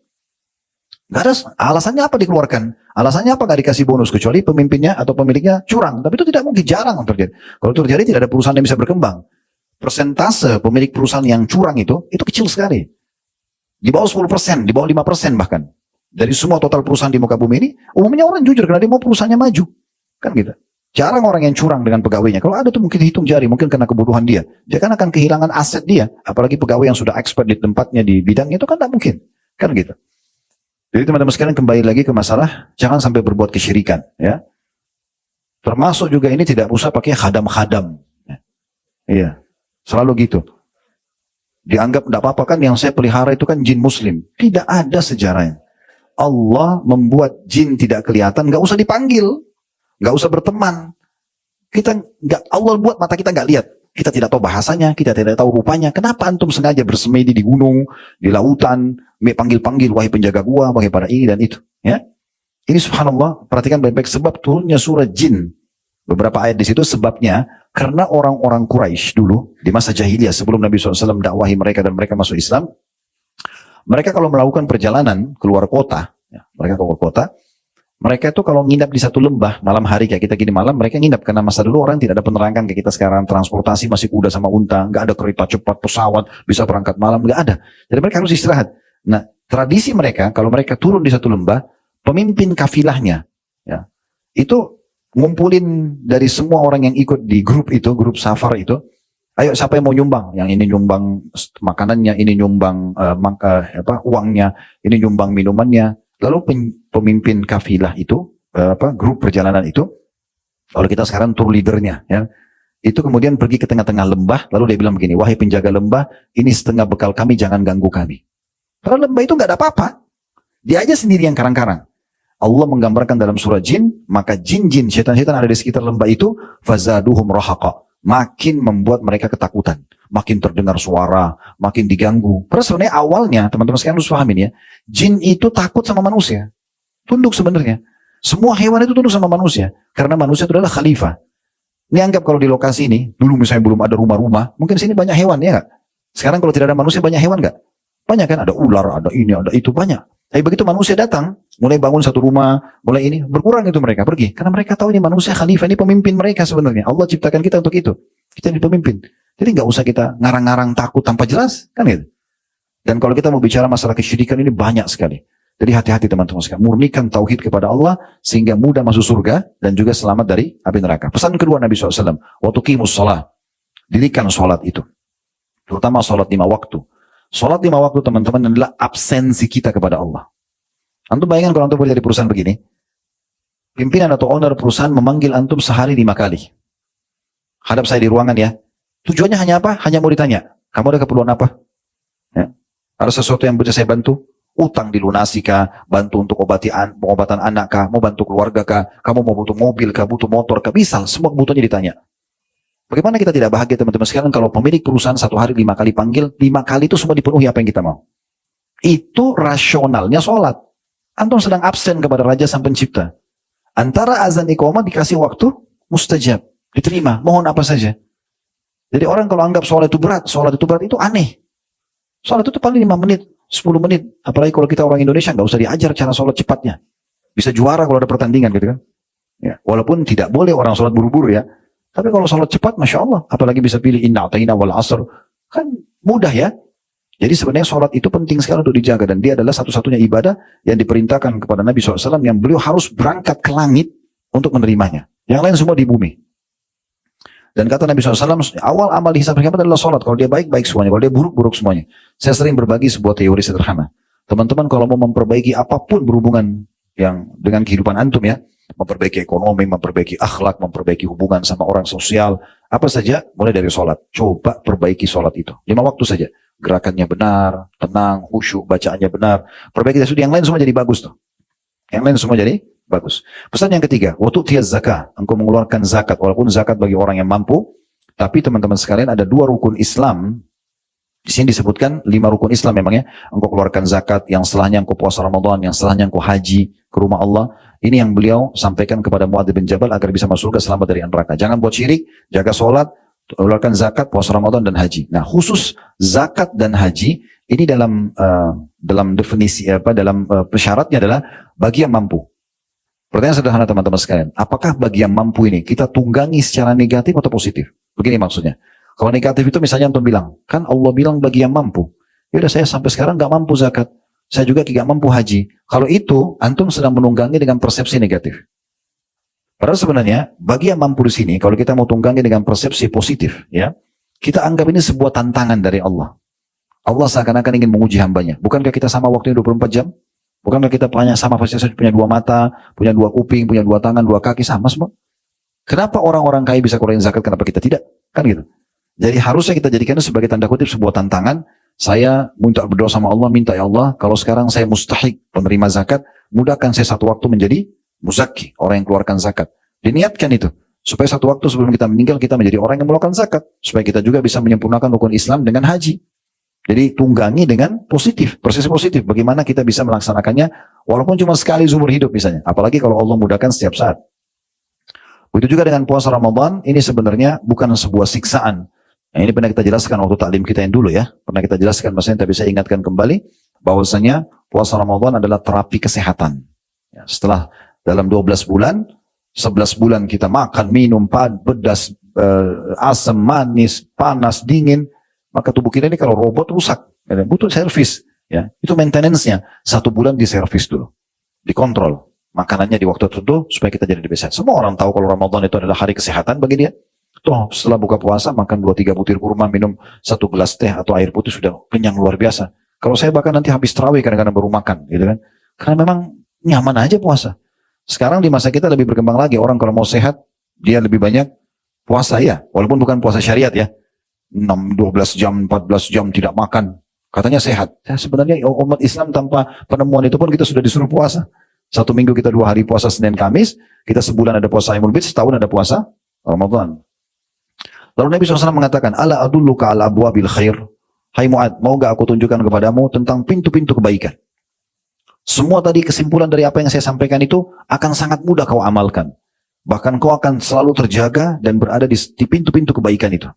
Gak ada alasannya apa dikeluarkan, alasannya apa gak dikasih bonus kecuali pemimpinnya atau pemiliknya curang. Tapi itu tidak mungkin, jarang terjadi. Kalau terjadi tidak ada perusahaan yang bisa berkembang. Persentase pemilik perusahaan yang curang itu kecil sekali. Di bawah 10%, di bawah 5% bahkan. Dari semua total perusahaan di muka bumi ini, umumnya orang jujur karena dia mau perusahaannya maju. Kan gitu. Jarang orang yang curang dengan pegawainya. Kalau ada tuh mungkin hitung jari, mungkin karena kebodohan dia. Dia kan akan kehilangan aset dia. Apalagi pegawai yang sudah expert di tempatnya, di bidangnya itu kan tak mungkin. Kan gitu. Jadi teman-teman sekalian kembali lagi ke masalah, jangan sampai berbuat kesyirikan. Ya. Termasuk juga ini tidak usah pakai khadam-khadam. Ya. Iya, selalu gitu. Dianggap tidak apa-apa kan yang saya pelihara itu kan jin muslim. Tidak ada sejarahnya. Allah membuat jin tidak kelihatan, nggak usah dipanggil. Nggak usah berteman. Allah buat mata kita nggak lihat. Kita tidak tahu bahasanya, kita tidak tahu rupanya. Kenapa antum sengaja bersemedi di gunung, di lautan, panggil-panggil, wahai penjaga gua, wahai para ini dan itu. Ya, ini subhanallah, perhatikan baik-baik sebab turunnya surah jin. Beberapa ayat di situ sebabnya karena orang-orang Quraisy dulu di masa jahiliyah sebelum Nabi SAW dakwahi mereka dan mereka masuk Islam, mereka kalau melakukan perjalanan keluar kota, ya, mereka itu kalau nginap di satu lembah malam hari kayak kita gini malam, mereka nginap karena masa dulu orang tidak ada penerangan kayak kita sekarang, transportasi masih kuda sama unta, nggak ada kereta cepat, pesawat bisa berangkat malam, nggak ada. Jadi mereka harus istirahat. Nah, tradisi mereka kalau mereka turun di satu lembah, pemimpin kafilahnya, ya, itu ngumpulin dari semua orang yang ikut di grup itu, grup safar itu. Ayo siapa yang mau nyumbang? Yang ini nyumbang makanannya, ini nyumbang uangnya, ini nyumbang minumannya. Lalu pemimpin kafilah itu, grup perjalanan itu, kalau kita sekarang tour leadernya, ya, itu kemudian pergi ke tengah-tengah lembah, lalu dia bilang begini, wahai penjaga lembah, ini setengah bekal kami, jangan ganggu kami. Karena lembah itu nggak ada apa-apa, dia aja sendiri yang karang-karang. Allah menggambarkan dalam surah jin, maka jin-jin, setan-setan ada di sekitar lembah itu, fazaduhum rahaqa, makin membuat mereka ketakutan, makin terdengar suara, makin diganggu. Padahal sebenarnya awalnya, teman-teman sekalian harus pahamin ya, jin itu takut sama manusia, tunduk sebenarnya. Semua hewan itu tunduk sama manusia, karena manusia itu adalah khalifah. Ini anggap kalau di lokasi ini, dulu misalnya belum ada rumah-rumah, mungkin sini banyak hewan ya nggak? Sekarang kalau tidak ada manusia banyak hewan nggak? Banyak kan, ada ular, ada ini, ada itu, banyak. Tapi begitu manusia datang, mulai bangun satu rumah, mulai ini, berkurang itu mereka pergi. Karena mereka tahu ini manusia khalifah, ini pemimpin mereka sebenarnya. Allah ciptakan kita untuk itu. Kita ini pemimpin. Jadi nggak usah kita ngarang-ngarang takut tanpa jelas, kan gitu. Dan kalau kita mau bicara masalah kesyirikan ini banyak sekali. Jadi hati-hati teman-teman sekalian. Murnikan tauhid kepada Allah, sehingga mudah masuk surga, dan juga selamat dari api neraka. Pesan kedua Nabi SAW, waktu qimus sholat. Dirikan sholat itu. Terutama sholat 5 waktu. Sholat 5 waktu teman-teman adalah absensi kita kepada Allah. Antum bayangkan kalau antum bekerja di perusahaan begini, pimpinan atau owner perusahaan memanggil antum sehari 5 kali. Hadap saya di ruangan ya. Tujuannya hanya apa? Hanya mau ditanya, kamu ada keperluan apa? Ya. Ada sesuatu yang bisa saya bantu? Utang dilunasi kah? Bantu untuk pengobatan anak kah? Mau bantu keluarga kah? Kamu mau butuh mobil kah? Butuh motor kah? Bisa, semua kebutuhannya ditanya. Bagaimana kita tidak bahagia teman-teman sekalian kalau pemilik perusahaan satu hari 5 kali panggil, 5 kali itu semua dipenuhi apa yang kita mau. Itu rasionalnya sholat. Antum sedang absen kepada Raja Sang Pencipta. Antara azan iqamah dikasih waktu, mustajab. Diterima, mohon apa saja. Jadi orang kalau anggap sholat itu berat itu aneh. Sholat itu paling 5 menit, 10 menit. Apalagi kalau kita orang Indonesia nggak usah diajar cara sholat cepatnya. Bisa juara kalau ada pertandingan gitu kan. Ya, walaupun tidak boleh orang sholat buru-buru ya. Tapi kalau sholat cepat, Masya Allah. Apalagi bisa pilih inna ata'ina wal asr. Kan mudah ya. Jadi sebenarnya sholat itu penting sekali untuk dijaga. Dan dia adalah satu-satunya ibadah yang diperintahkan kepada Nabi SAW. Yang beliau harus berangkat ke langit untuk menerimanya. Yang lain semua di bumi. Dan kata Nabi SAW, awal amal di hisab kiamat adalah sholat. Kalau dia baik, baik semuanya. Kalau dia buruk, buruk semuanya. Saya sering berbagi sebuah teori sederhana. Teman-teman kalau mau memperbaiki apapun berhubungan yang dengan kehidupan antum ya. Memperbaiki ekonomi, memperbaiki akhlak, memperbaiki hubungan sama orang sosial, apa saja, mulai dari sholat. Coba perbaiki sholat itu. 5 waktu saja. Gerakannya benar, tenang, khusyuk, bacaannya benar. Perbaiki dari yang lain semua jadi bagus tuh. Yang lain semua jadi bagus. Pesan yang ketiga, waktu tiaz zakah, engkau mengeluarkan zakat, walaupun zakat bagi orang yang mampu, tapi teman-teman sekalian ada 2 rukun Islam. Di sini disebutkan 5 rukun Islam memangnya. Engkau keluarkan zakat, yang setelahnya engkau puasa Ramadan, yang setelahnya engkau haji ke rumah Allah. Ini yang beliau sampaikan kepada Muadz bin Jabal agar bisa masuk surga selamat dari neraka. Jangan buat syirik, jaga sholat, keluarkan zakat, puasa Ramadan dan haji. Nah, khusus zakat dan haji ini dalam definisi dalam syaratnya adalah bagi yang mampu. Pertanyaan sederhana teman-teman sekalian, apakah bagi yang mampu ini kita tunggangi secara negatif atau positif? Begini maksudnya. Kalau negatif itu misalnya antum bilang, kan Allah bilang bagi yang mampu. Ya udah saya sampai sekarang nggak mampu zakat. Saya juga tidak mampu haji. Kalau itu, antum sedang menunggangi dengan persepsi negatif. Padahal sebenarnya, bagi yang mampu di sini, kalau kita mau tunggangi dengan persepsi positif, ya, kita anggap ini sebuah tantangan dari Allah. Allah seakan-akan ingin menguji hambanya. Bukankah kita sama waktunya 24 jam? Bukankah kita sama pasti punya 2 mata, punya 2 kuping, punya 2 tangan, 2 kaki, sama semua? Kenapa orang-orang kaya bisa keluarin zakat, kenapa kita tidak? Kan gitu. Jadi harusnya kita jadikan itu sebagai tanda kutip sebuah tantangan. Saya minta berdoa sama Allah, minta ya Allah, kalau sekarang saya mustahik penerima zakat, mudahkan saya satu waktu menjadi muzaki, orang yang keluarkan zakat. Diniatkan itu, supaya satu waktu sebelum kita meninggal, kita menjadi orang yang melakukan zakat. Supaya kita juga bisa menyempurnakan rukun Islam dengan haji. Jadi tunggangi dengan positif, persepsi positif. Bagaimana kita bisa melaksanakannya, walaupun cuma sekali seumur hidup misalnya. Apalagi kalau Allah mudahkan setiap saat. Begitu juga dengan puasa Ramadan, ini sebenarnya bukan sebuah siksaan. Nah, ini pernah kita jelaskan waktu taklim kita yang dulu ya. Pernah kita jelaskan, maksudnya tapi saya ingatkan kembali bahwasanya puasa Ramadan adalah terapi kesehatan. Ya, setelah dalam 12 bulan, 11 bulan kita makan, minum, pedas, asam, manis, panas, dingin, maka tubuh kita ini kalau robot rusak, ya, butuh servis. Ya, itu maintenance-nya. 1 bulan diservis dulu, dikontrol makanannya di waktu tertentu supaya kita jadi lebih sehat. Semua orang tahu kalau Ramadan itu adalah hari kesehatan bagi dia. Toh setelah buka puasa makan 2-3 butir kurma, minum 1 gelas teh atau air putih sudah kenyang luar biasa. Kalau saya bahkan nanti habis tarawih kadang-kadang baru makan, gitu kan? Karena memang nyaman aja puasa. Sekarang di masa kita lebih berkembang lagi, orang kalau mau sehat dia lebih banyak puasa ya, walaupun bukan puasa syariat ya. 12 jam, 14 jam tidak makan, katanya sehat. Ya, sebenarnya umat Islam tanpa penemuan itu pun kita sudah disuruh puasa. 1 minggu kita 2 hari puasa Senin Kamis, kita sebulan ada puasa Ayyamul Bid, setahun ada puasa Ramadan. Lalu Nabi SAW mengatakan, Ala adulluka ala abwabil khair. Hai Mu'ad, mau gak aku tunjukkan kepadamu tentang pintu-pintu kebaikan? Semua tadi kesimpulan dari apa yang saya sampaikan itu akan sangat mudah kau amalkan. Bahkan kau akan selalu terjaga dan berada di pintu-pintu kebaikan itu.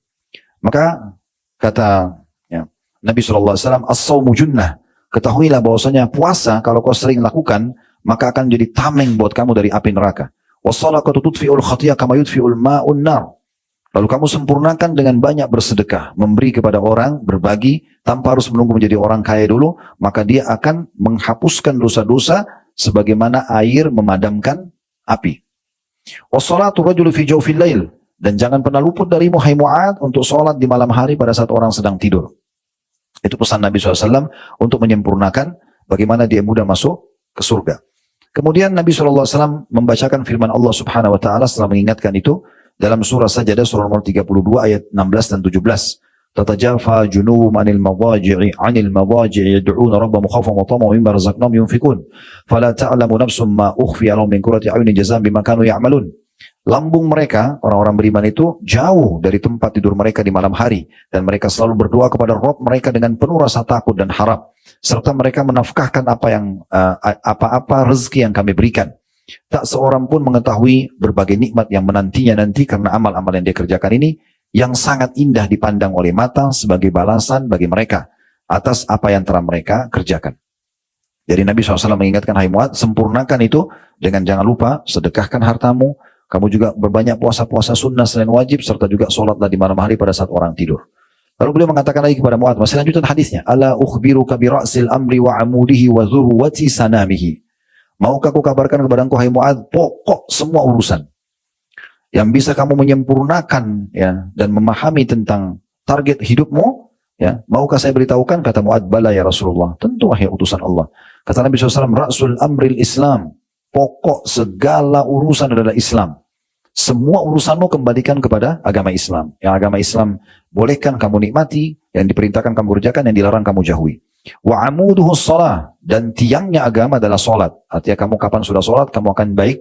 Maka kata ya, Nabi SAW, As-sawmu junnah. Ketahuilah bahwasanya puasa kalau kau sering lakukan, maka akan jadi tameng buat kamu dari api neraka. Was-salatu tudfi'ul khatiyah kama yudfi'ul ma'un nar. Lalu kamu sempurnakan dengan banyak bersedekah, memberi kepada orang, berbagi, tanpa harus menunggu menjadi orang kaya dulu, maka dia akan menghapuskan dosa-dosa sebagaimana air memadamkan api. Wassalatu rajulu fi jawfil lail, dan jangan pernah luput darimu hai Mu'ad untuk sholat di malam hari pada saat orang sedang tidur. Itu pesan Nabi SAW untuk menyempurnakan bagaimana dia mudah masuk ke surga. Kemudian Nabi SAW membacakan firman Allah Subhanahu Wa Taala setelah mengingatkan itu, dalam surah Sajadah surah nomor 32 ayat 16 dan 17. Tatajafa junuhum anil madaji'i yad'una rabbahum khawfan wa tama'an mimma razaqnahum yunfikun. Fala ta'lamu nafsum ma ukhfiya lahum min qurrati a'yunin jazaa'an bima kanu ya'malun. Lambung mereka, orang-orang beriman itu jauh dari tempat tidur mereka di malam hari, dan mereka selalu berdoa kepada Rabb mereka dengan penuh rasa takut dan harap, serta mereka menafkahkan apa-apa rezeki yang kami berikan. Tak seorang pun mengetahui berbagai nikmat yang menantinya nanti karena amal-amal yang dia kerjakan ini yang sangat indah dipandang oleh mata sebagai balasan bagi mereka atas apa yang telah mereka kerjakan. Jadi Nabi SAW mengingatkan, hai Mu'adz, sempurnakan itu dengan jangan lupa sedekahkan hartamu. Kamu juga berbanyak puasa-puasa sunnah selain wajib, serta juga sholatlah di malam hari pada saat orang tidur. Lalu beliau mengatakan lagi kepada Mu'adz, masih lanjutan hadisnya, ala ukhbiruka bi ra'sil amri wa amudihi wa dhurwati sanamihi. Maukah aku kabarkan kepada engkau, hai Mu'adz, pokok semua urusan yang bisa kamu menyempurnakan ya dan memahami tentang target hidupmu, ya, maukah saya beritahukan? Kata Mu'adz, bala ya Rasulullah, tentu wahai utusan Allah. Kata Nabi SAW, ra'sul amril Islam, pokok segala urusan adalah Islam. Semua urusanmu kembalikan kepada agama Islam. Yang agama Islam bolehkan kamu nikmati, yang diperintahkan kamu kerjakan, yang dilarang kamu jauhi. Wa amuduhu shalah, dan tiangnya agama adalah salat. Artinya kamu kapan sudah salat, kamu akan baik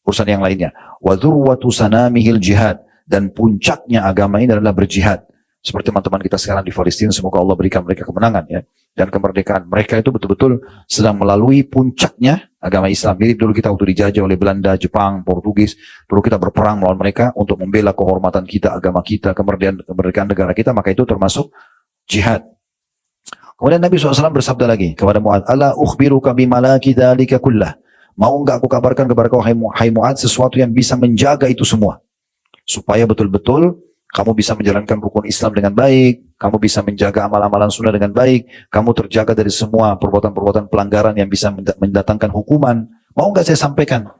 urusan yang lainnya. Wa dzurwatu sanamihil jihad, dan puncaknya agama ini adalah berjihad. Seperti teman-teman kita sekarang di Palestina, semoga Allah berikan mereka kemenangan ya dan kemerdekaan. Mereka itu betul-betul sedang melalui puncaknya agama Islam. Mirip dulu kita waktu dijajah oleh Belanda, Jepang, Portugis, dulu kita berperang melawan mereka untuk membela kehormatan kita, agama kita, kemerdekaan negara kita, maka itu termasuk jihad. Kemudian Nabi SAW bersabda lagi kepada Mu'adz, ala ukhbiruka bimalaki dzalika kullah. Mau enggak aku kabarkan kepada kau, hai Mu'adz, sesuatu yang bisa menjaga itu semua, supaya betul-betul kamu bisa menjalankan rukun Islam dengan baik, kamu bisa menjaga amal-amalan sunnah dengan baik, kamu terjaga dari semua perbuatan-perbuatan pelanggaran yang bisa mendatangkan hukuman. Mau nggak saya sampaikan?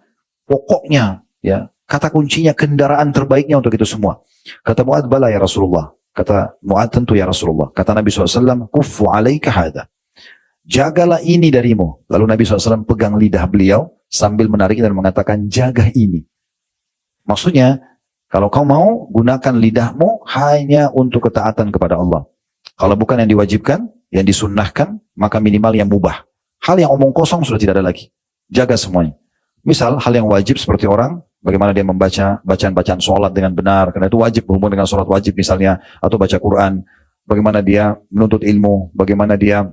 Pokoknya, ya, kata kuncinya, kendaraan terbaiknya untuk itu semua. Kata Mu'adz, bala ya Rasulullah. Kata Mu'adz, tentu ya Rasulullah. Kata Nabi SAW, kuffu alaika hadha. Jagalah ini darimu. Lalu Nabi SAW pegang lidah beliau sambil menariknya dan mengatakan, jaga ini. Maksudnya, kalau kau mau, gunakan lidahmu hanya untuk ketaatan kepada Allah. Kalau bukan yang diwajibkan, yang disunnahkan, maka minimal yang mubah. Hal yang omong kosong sudah tidak ada lagi. Jaga semuanya. Misal, hal yang wajib seperti orang, bagaimana dia membaca bacaan-bacaan sholat dengan benar, karena itu wajib, berhubungan dengan sholat wajib misalnya, atau baca Quran, bagaimana dia menuntut ilmu, bagaimana dia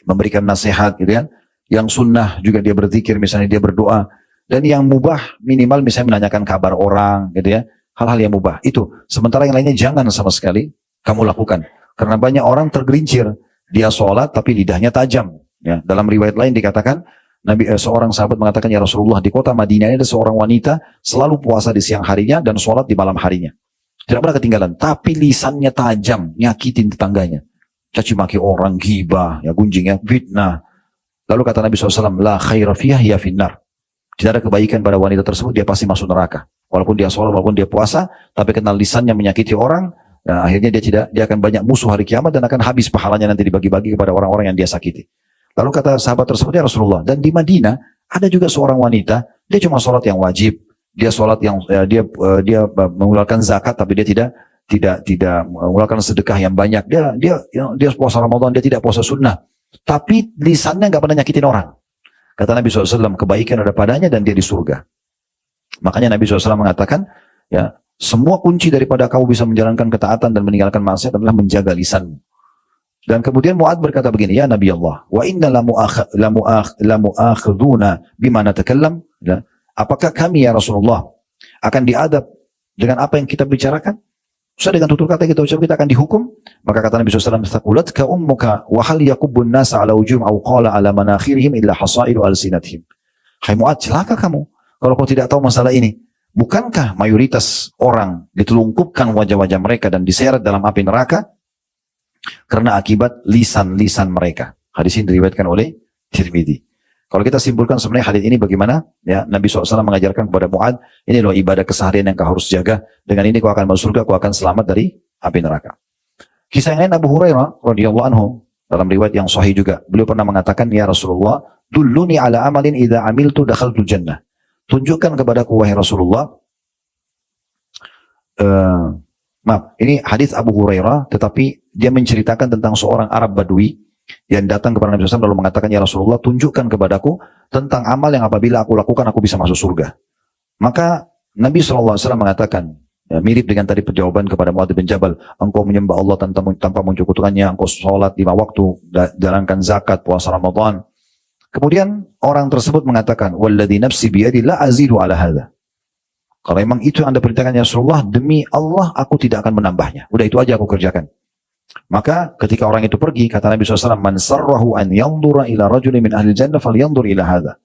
memberikan nasihat, gitu kan. Yang sunnah juga dia berzikir, misalnya dia berdoa. Dan yang mubah, minimal misalnya menanyakan kabar orang, gitu ya. Hal-hal yang mubah itu. Sementara yang lainnya jangan sama sekali kamu lakukan. Karena banyak orang tergelincir. Dia sholat tapi lidahnya tajam. Ya, dalam riwayat lain dikatakan, seorang sahabat mengatakan, ya Rasulullah, di kota Madinah ini ada seorang wanita selalu puasa di siang harinya dan sholat di malam harinya. Tidak pernah ketinggalan. Tapi lisannya tajam, nyakitin tetangganya. Caci maki orang, ghibah, ya, gunjing, ya, fitnah. Lalu kata Nabi SAW, la khaira fiha hiya finnar. Tidak ada kebaikan pada wanita tersebut, dia pasti masuk neraka. Walaupun dia sholat, walaupun dia puasa, tapi kenal lisannya menyakiti orang, nah, akhirnya dia akan banyak musuh hari kiamat dan akan habis pahalanya nanti dibagi-bagi kepada orang-orang yang dia sakiti. Lalu kata sahabat tersebut, ya Rasulullah, dan di Madinah ada juga seorang wanita, dia cuma sholat yang wajib, dia sholat yang dia mengeluarkan zakat, tapi dia tidak mengeluarkan sedekah yang banyak. Dia puasa Ramadan, dia tidak puasa sunnah, tapi lisannya nggak pernah nyakitin orang. Kata Nabi SAW, kebaikan ada padanya dan dia di surga. Makanya Nabi SAW mengatakan, ya, semua kunci daripada kamu bisa menjalankan ketaatan dan meninggalkan maksiat adalah menjaga lisanmu. Dan kemudian Mu'adz berkata begini, ya Nabi Allah, wa inna la mu'akhiduna bima natakallam. Apakah kami ya Rasulullah akan diadab dengan apa yang kita bicarakan? Usah dengan tutur kata kita ucap, kita akan dihukum. Maka kata Nabi SAW, taqulatka ummuka wa hal yakubbun nasa ala ujum au qala ala manakhirihim illa hasaidu alsinatihim. Hai Mu'adz, celaka kamu kalau kau tidak tahu masalah ini. Bukankah mayoritas orang ditelungkupkan wajah-wajah mereka dan diseret dalam api neraka karena akibat lisan-lisan mereka. Hadis ini diriwayatkan oleh Tirmidzi. Kalau kita simpulkan sebenarnya hadis ini bagaimana? Ya, Nabi SAW mengajarkan kepada Mu'adz, ini loh ibadah keseharian yang kau harus jaga. Dengan ini kau akan masuk surga, kau akan selamat dari api neraka. Kisah yang lain Abu Hurairah radhiyallahu anhu dalam riwayat yang sahih juga. Beliau pernah mengatakan, ya Rasulullah, dulluni ala amalin idza amiltu dakhaltul jannah. Tunjukkan kepadaku wahai Rasulullah. Ini hadis Abu Hurairah, tetapi dia menceritakan tentang seorang Arab Badui yang datang kepada Nabi SAW lalu mengatakan, ya Rasulullah, tunjukkan kepadaku tentang amal yang apabila aku lakukan aku bisa masuk surga. Maka Nabi SAW mengatakan, ya, mirip dengan tadi perjawaban kepada Mu'adz bin Jabal, engkau menyembah Allah tanpa menyekutukannya, engkau sholat 5 waktu, jalankan zakat, puasa Ramadan. Kemudian orang tersebut mengatakan, walladzi nafsi biyadi la azidu ala hadza. Kalau memang itu yang Anda perintahkan ya Rasulullah, demi Allah aku tidak akan menambahnya. Udah itu aja aku kerjakan. Maka ketika orang itu pergi, kata Nabi SAW, Man sarrahu an yandura ila rajuli min ahli jannah fal yandur ila hadha.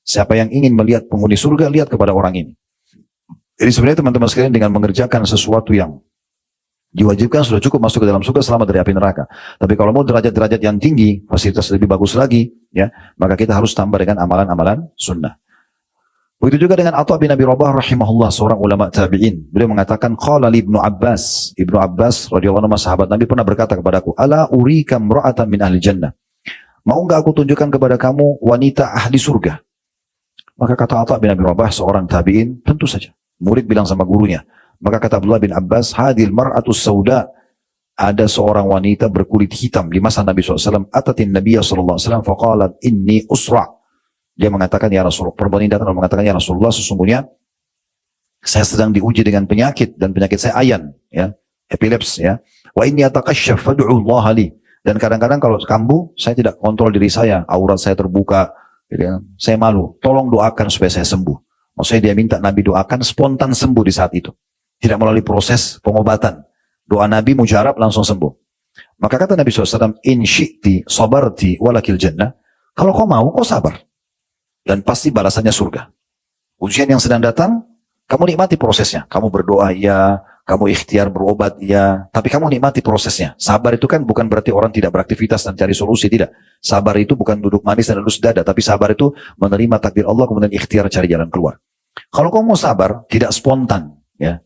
Siapa yang ingin melihat penghuni surga, lihat kepada orang ini. Jadi sebenarnya teman-teman sekalian, dengan mengerjakan sesuatu yang diwajibkan sudah cukup masuk ke dalam surga selamat dari api neraka. Tapi kalau mau derajat-derajat yang tinggi, fasilitas lebih bagus lagi, ya, maka kita harus tambah dengan amalan-amalan sunnah. Begitu juga dengan Atha bin Abi Rabah rahimahullah, seorang ulama tabi'in. Beliau mengatakan, qala li Ibnu Abbas. Ibnu Abbas radhiyallahu anhu, sahabat Nabi, pernah berkata kepadaku, ala urika imra'atan min ahli jannah. Mau enggak aku tunjukkan kepada kamu wanita ahli surga? Maka kata Atha bin Abi Rabah, seorang tabi'in, tentu saja. Murid bilang sama gurunya. Maka kata Abdullah bin Abbas, hadil mar'atus sauda. Ada seorang wanita berkulit hitam di masa Nabi SAW. Atatin Nabiya SAW faqalat inni usra'. Dia mengatakan, ya Rasulullah, perempuan ini datang dan mengatakan, ya Rasulullah, sesungguhnya saya sedang diuji dengan penyakit, dan penyakit saya ayan, ya, epileps, ya. Wa inni ataqasyaf fad'u Allah li. Dan kadang-kadang kalau kambuh, saya tidak kontrol diri saya, aurat saya terbuka, ya, saya malu. Tolong doakan supaya saya sembuh. Maksudnya dia minta Nabi doakan, spontan sembuh di saat itu. Tidak melalui proses pengobatan. Doa Nabi mujarab langsung sembuh. Maka kata Nabi SAW, in syi'ti sabarti walakil jannah. Kalau kau mau, kau sabar. Dan pasti balasannya surga. Ujian yang sedang datang, kamu nikmati prosesnya. Kamu berdoa, ya. Kamu ikhtiar berobat, ya. Tapi kamu nikmati prosesnya. Sabar itu kan bukan berarti orang tidak beraktivitas dan cari solusi, tidak. Sabar itu bukan duduk manis dan lulus dada. Tapi sabar itu menerima takdir Allah, kemudian ikhtiar cari jalan keluar. Kalau kamu mau sabar, tidak spontan, ya.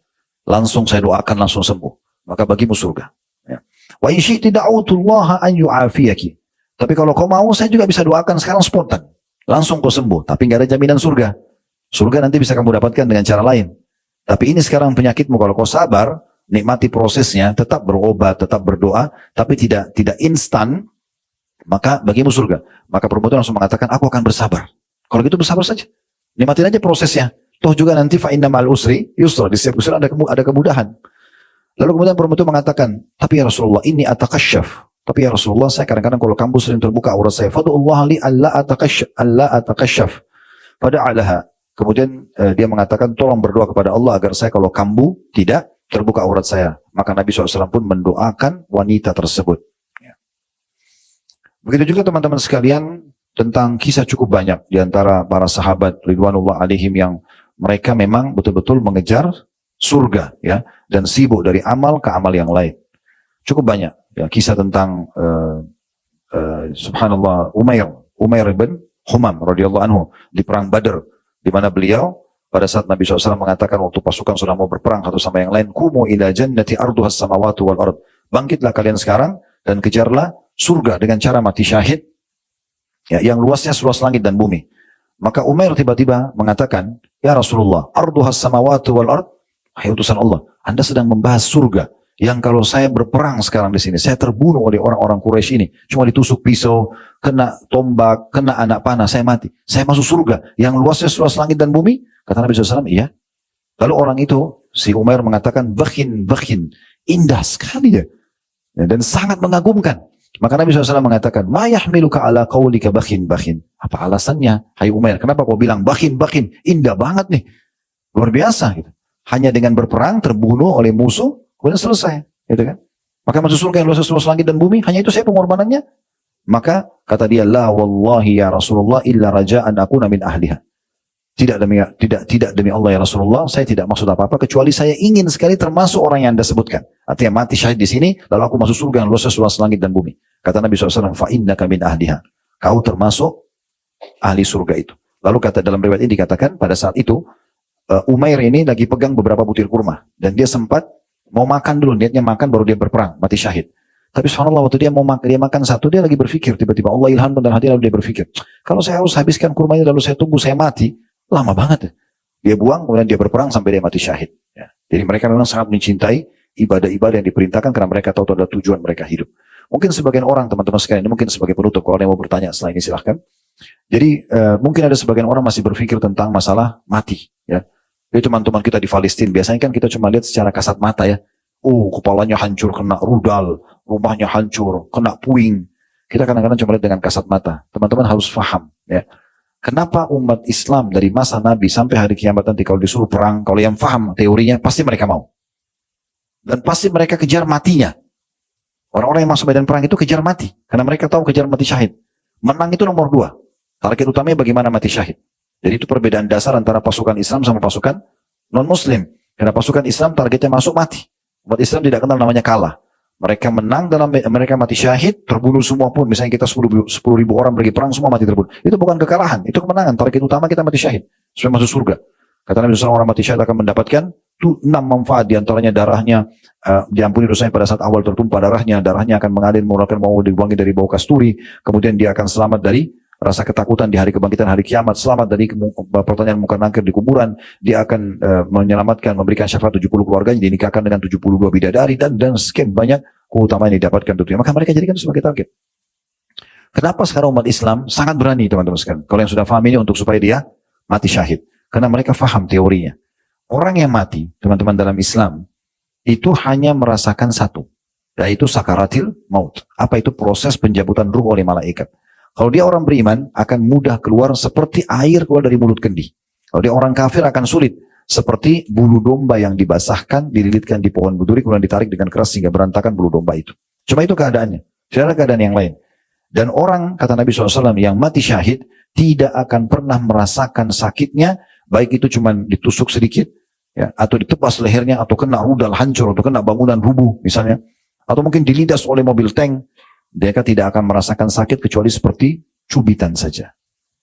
Langsung saya doakan, langsung sembuh. Maka bagimu surga. Ya. Wa in syi'ti da'utullaha an yu'afiyaki. Tapi kalau kau mau, saya juga bisa doakan sekarang spontan. Langsung kau sembuh, tapi nggak ada jaminan surga. Surga nanti bisa kamu dapatkan dengan cara lain. Tapi ini sekarang penyakitmu, kalau kau sabar, nikmati prosesnya, tetap berobat, tetap berdoa, tapi tidak instan, maka bagimu surga. Maka perempuan itu langsung mengatakan, aku akan bersabar. Kalau gitu bersabar saja. Nikmatin aja prosesnya. Toh juga nanti fa inna ma'al usri yusra, di setiap usaha ada kemudahan. Lalu kemudian perempuan itu mengatakan, tapi ya Rasulullah, ini atakasyaf. Tapi ya Rasulullah, saya kadang-kadang kalau kambuh sering terbuka aurat saya. Fadu'ullah li alla atakasyaf. Fada'alaha. Kemudian dia mengatakan, tolong berdoa kepada Allah agar saya kalau kambuh tidak terbuka aurat saya. Maka Nabi SAW pun mendoakan wanita tersebut. Ya. Begitu juga teman-teman sekalian, tentang kisah cukup banyak di antara para sahabat ridwanullah alaihim yang mereka memang betul-betul mengejar surga, ya, dan sibuk dari amal ke amal yang lain. Cukup banyak. Ya, kisah tentang subhanallah Umair bin Humam radhiyallahu anhu di perang Badr, di mana beliau pada saat Nabi SAW mengatakan waktu pasukan sudah mau berperang satu sama yang lain, kumu ila jannati arduhas samawati wal ard. Bangkitlah kalian sekarang dan kejarlah surga dengan cara mati syahid, ya, yang luasnya seluas langit dan bumi. Maka Umair tiba-tiba mengatakan, ya Rasulullah, arduhas samawati wal ard. Hai utusan Allah, Anda sedang membahas surga yang kalau saya berperang sekarang di sini, saya terbunuh oleh orang-orang Quraisy ini, cuma ditusuk pisau, kena tombak, kena anak panah, saya mati. Saya masuk surga yang luasnya seluas langit dan bumi. Kata Nabi SAW, iya. Lalu orang itu, si Umair mengatakan, bakhin, indah sekali ya. Dan sangat mengagumkan. Maka Nabi SAW mengatakan, ma yahmiluka ala qawlika bakhin. Apa alasannya? Hai Umair, kenapa kau bilang bakhin? Indah banget nih. Luar biasa gitu. Hanya dengan berperang, terbunuh oleh musuh, kemudian selesai, gitu kan? Maka masuk surga yang luas seluas langit dan bumi, hanya itu saya pengorbanannya. Maka kata dia, la wallahi ya Rasulullah illa raja'an akuna min ahliha. Tidak demi Allah ya Rasulullah, saya tidak maksud apa-apa kecuali saya ingin sekali termasuk orang yang Anda sebutkan. Artinya mati syahid di sini, lalu aku masuk surga yang luas seluas langit dan bumi. Kata Nabi SAW, fa innaka min ahliha. Kau termasuk ahli surga itu. Lalu kata dalam riwayat ini dikatakan pada saat itu Umair ini lagi pegang beberapa butir kurma dan dia sempat mau makan dulu, niatnya makan baru dia berperang, mati syahid. Tapi subhanallah waktu dia makan satu, dia lagi berpikir, tiba-tiba Allah ilhamkan dalam hati, lalu dia berpikir, kalau saya harus habiskan kurma ini lalu saya tunggu saya mati, lama banget. Dia buang, kemudian dia berperang sampai dia mati syahid. Ya. Jadi mereka memang sangat mencintai ibadah-ibadah yang diperintahkan karena mereka tahu itu adalah tujuan mereka hidup. Mungkin sebagian orang, teman-teman sekalian, ini mungkin sebagai penutup, kalau ada yang mau bertanya setelah ini silahkan. Jadi mungkin ada sebagian orang masih berpikir tentang masalah mati, ya. Jadi teman-teman kita di Palestina, biasanya kan kita cuma lihat secara kasat mata ya. Oh, kepalanya hancur, kena rudal, rumahnya hancur, kena puing. Kita kadang-kadang cuma lihat dengan kasat mata. Teman-teman harus paham ya. Kenapa umat Islam dari masa Nabi sampai hari kiamat nanti kalau disuruh perang, kalau yang paham teorinya, pasti mereka mau. Dan pasti mereka kejar matinya. Orang-orang yang masuk medan perang itu kejar mati. Karena mereka tahu kejar mati syahid. Menang itu nomor 2. Target utamanya bagaimana mati syahid. Jadi itu perbedaan dasar antara pasukan Islam sama pasukan non-Muslim. Karena pasukan Islam targetnya masuk mati. Umat Islam tidak kenal namanya kalah. Mereka menang dalam mereka mati syahid, terbunuh semua pun. Misalnya kita 10 ribu orang pergi perang, semua mati terbunuh. Itu bukan kekalahan, itu kemenangan. Target utama kita mati syahid, supaya masuk surga. Kata Nabi SAW, orang mati syahid akan mendapatkan 6 manfaat. Di antaranya darahnya diampuni dosanya pada saat awal tertumpah darahnya akan mengalir mengeluarkan bau dibuangi dari bau kasturi. Kemudian dia akan selamat dari rasa ketakutan di hari kebangkitan, hari kiamat, selamat dari pertanyaan munkar nakir di kuburan. Dia akan menyelamatkan, memberikan syafaat 70 keluarganya, dinikahkan dengan 72 bidadari, dan sekian banyak keutamaan yang didapatkan tentunya. Maka mereka jadikan itu sebagai target. Kenapa sekarang umat Islam sangat berani, teman-teman sekalian? Kalau yang sudah paham ini untuk supaya dia mati syahid. Karena mereka paham teorinya. Orang yang mati, teman-teman, dalam Islam, itu hanya merasakan satu, yaitu sakaratil maut. Apa itu? Proses pencabutan ruh oleh malaikat. Kalau dia orang beriman, akan mudah keluar seperti air keluar dari mulut kendi. Kalau dia orang kafir, akan sulit. Seperti bulu domba yang dibasahkan, dililitkan di pohon berduri, kemudian ditarik dengan keras sehingga berantakan bulu domba itu. Cuma itu keadaannya. Tidak ada keadaan yang lain. Dan orang, kata Nabi SAW, yang mati syahid, tidak akan pernah merasakan sakitnya, baik itu cuma ditusuk sedikit, ya, atau ditebas lehernya, atau kena rudal hancur, atau kena bangunan rubuh misalnya, atau mungkin dilindas oleh mobil tank. Mereka tidak akan merasakan sakit kecuali seperti cubitan saja.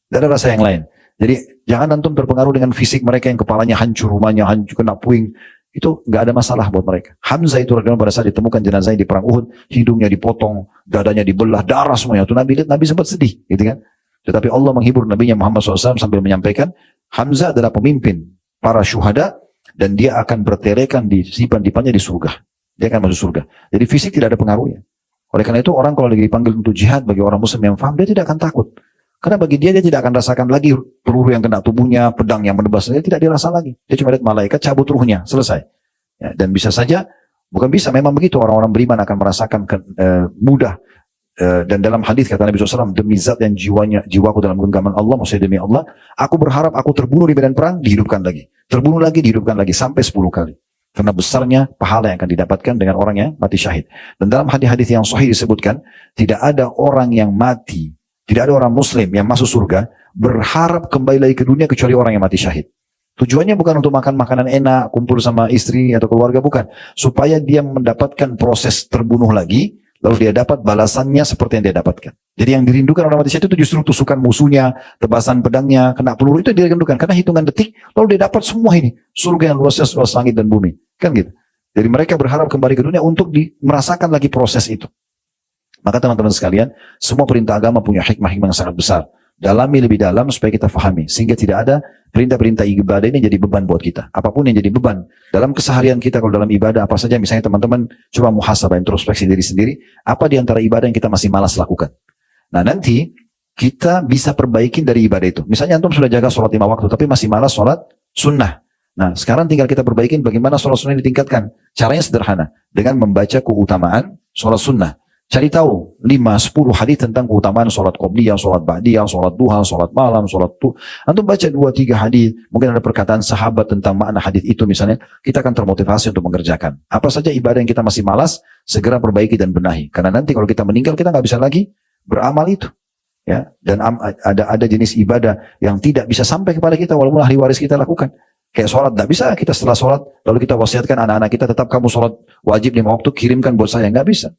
Tidak ada rasa yang lain. Jadi jangan antum terpengaruh dengan fisik mereka yang kepalanya hancur, rumahnya hancur, kena puing. Itu nggak ada masalah buat mereka. Hamzah itu pada saat ditemukan jenazahnya di perang Uhud, hidungnya dipotong, dadanya dibelah, darah semuanya. Itu Nabi lihat, Nabi sempat sedih, gitu kan? Tetapi Allah menghibur Nabinya Muhammad SAW sambil menyampaikan, Hamzah adalah pemimpin para syuhada dan dia akan bertelekan di simpan-dipannya di surga. Dia akan masuk surga. Jadi fisik tidak ada pengaruhnya. Oleh karena itu orang kalau lagi dipanggil untuk jihad, bagi orang muslim yang paham, dia tidak akan takut. Karena bagi dia tidak akan rasakan lagi peluru yang kena tubuhnya, pedang yang menebas, dia tidak dirasa lagi. Dia cuma lihat malaikat cabut ruhnya, selesai. Ya, dan bisa saja, bukan bisa, memang begitu, orang-orang beriman akan merasakan mudah. Dan dalam hadis kata Nabi SAW, demi zat yang jiwaku dalam genggaman Allah, maksudnya demi Allah, aku berharap aku terbunuh di medan perang, dihidupkan lagi. Terbunuh lagi, dihidupkan lagi, sampai 10 kali. Karena besarnya pahala yang akan didapatkan dengan orang yang mati syahid. Dan dalam hadis-hadis yang sahih disebutkan, tidak ada orang yang mati, tidak ada orang muslim yang masuk surga, berharap kembali lagi ke dunia kecuali orang yang mati syahid. Tujuannya bukan untuk makan makanan enak, kumpul sama istri atau keluarga, bukan. Supaya dia mendapatkan proses terbunuh lagi, lalu dia dapat balasannya seperti yang dia dapatkan. Jadi yang dirindukan orang mati syahid itu justru tusukan musuhnya, tebasan pedangnya, kena peluru, itu dirindukan. Karena hitungan detik, lalu dia dapat semua ini. Surga yang luasnya seluas langit dan bumi. Kan gitu. Jadi mereka berharap kembali ke dunia untuk merasakan lagi proses itu. Maka teman-teman sekalian, semua perintah agama punya hikmah-hikmah yang sangat besar. Dalami lebih dalam supaya kita fahami. Sehingga tidak ada perintah-perintah ibadah ini jadi beban buat kita. Apapun yang jadi beban. Dalam keseharian kita kalau dalam ibadah apa saja, misalnya teman-teman coba muhasabah, introspeksi diri sendiri. Apa di antara ibadah yang kita masih malas lakukan? Nah nanti kita bisa perbaikin dari ibadah itu. Misalnya antum sudah jaga sholat 5 waktu tapi masih malas sholat sunnah. Nah sekarang tinggal kita perbaikin bagaimana sholat sunnah ditingkatkan. Caranya sederhana. Dengan membaca keutamaan sholat sunnah. Cari tahu 5-10 hadis tentang keutamaan sholat qobliyah, sholat ba'diyah, sholat duha, sholat malam, sholat antum baca 2-3 hadis, mungkin ada perkataan sahabat tentang makna hadis itu misalnya, kita akan termotivasi untuk mengerjakan. Apa saja ibadah yang kita masih malas, segera perbaiki dan benahi. Karena nanti kalau kita meninggal, kita nggak bisa lagi beramal itu. Ya, dan ada jenis ibadah yang tidak bisa sampai kepada kita walaupun ahli waris kita lakukan. Kayak sholat, tidak bisa kita setelah sholat, lalu kita wasiatkan anak-anak kita tetap kamu sholat wajib 5 waktu, kirimkan buat saya. Nggak bisa.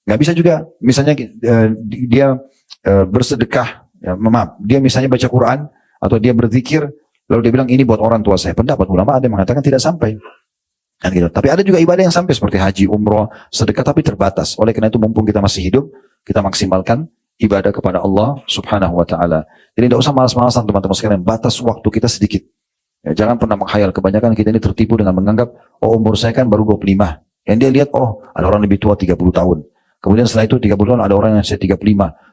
Nggak bisa juga, misalnya dia bersedekah, ya, maaf, dia misalnya baca Quran, atau dia berzikir, lalu dia bilang ini buat orang tua saya. Pendapat ulama ada yang mengatakan tidak sampai. Dan gitu. Tapi ada juga ibadah yang sampai seperti haji, umroh, sedekah tapi terbatas. Oleh karena itu mumpung kita masih hidup, kita maksimalkan ibadah kepada Allah subhanahu wa ta'ala. Jadi tidak usah malas-malasan teman-teman sekalian, batas waktu kita sedikit. Ya, jangan pernah menghayal, kebanyakan kita ini tertipu dengan menganggap, oh umur saya kan baru 25. Yang dia lihat, oh ada orang lebih tua 30 tahun. Kemudian setelah itu 30 tahun ada orang yang saya 35.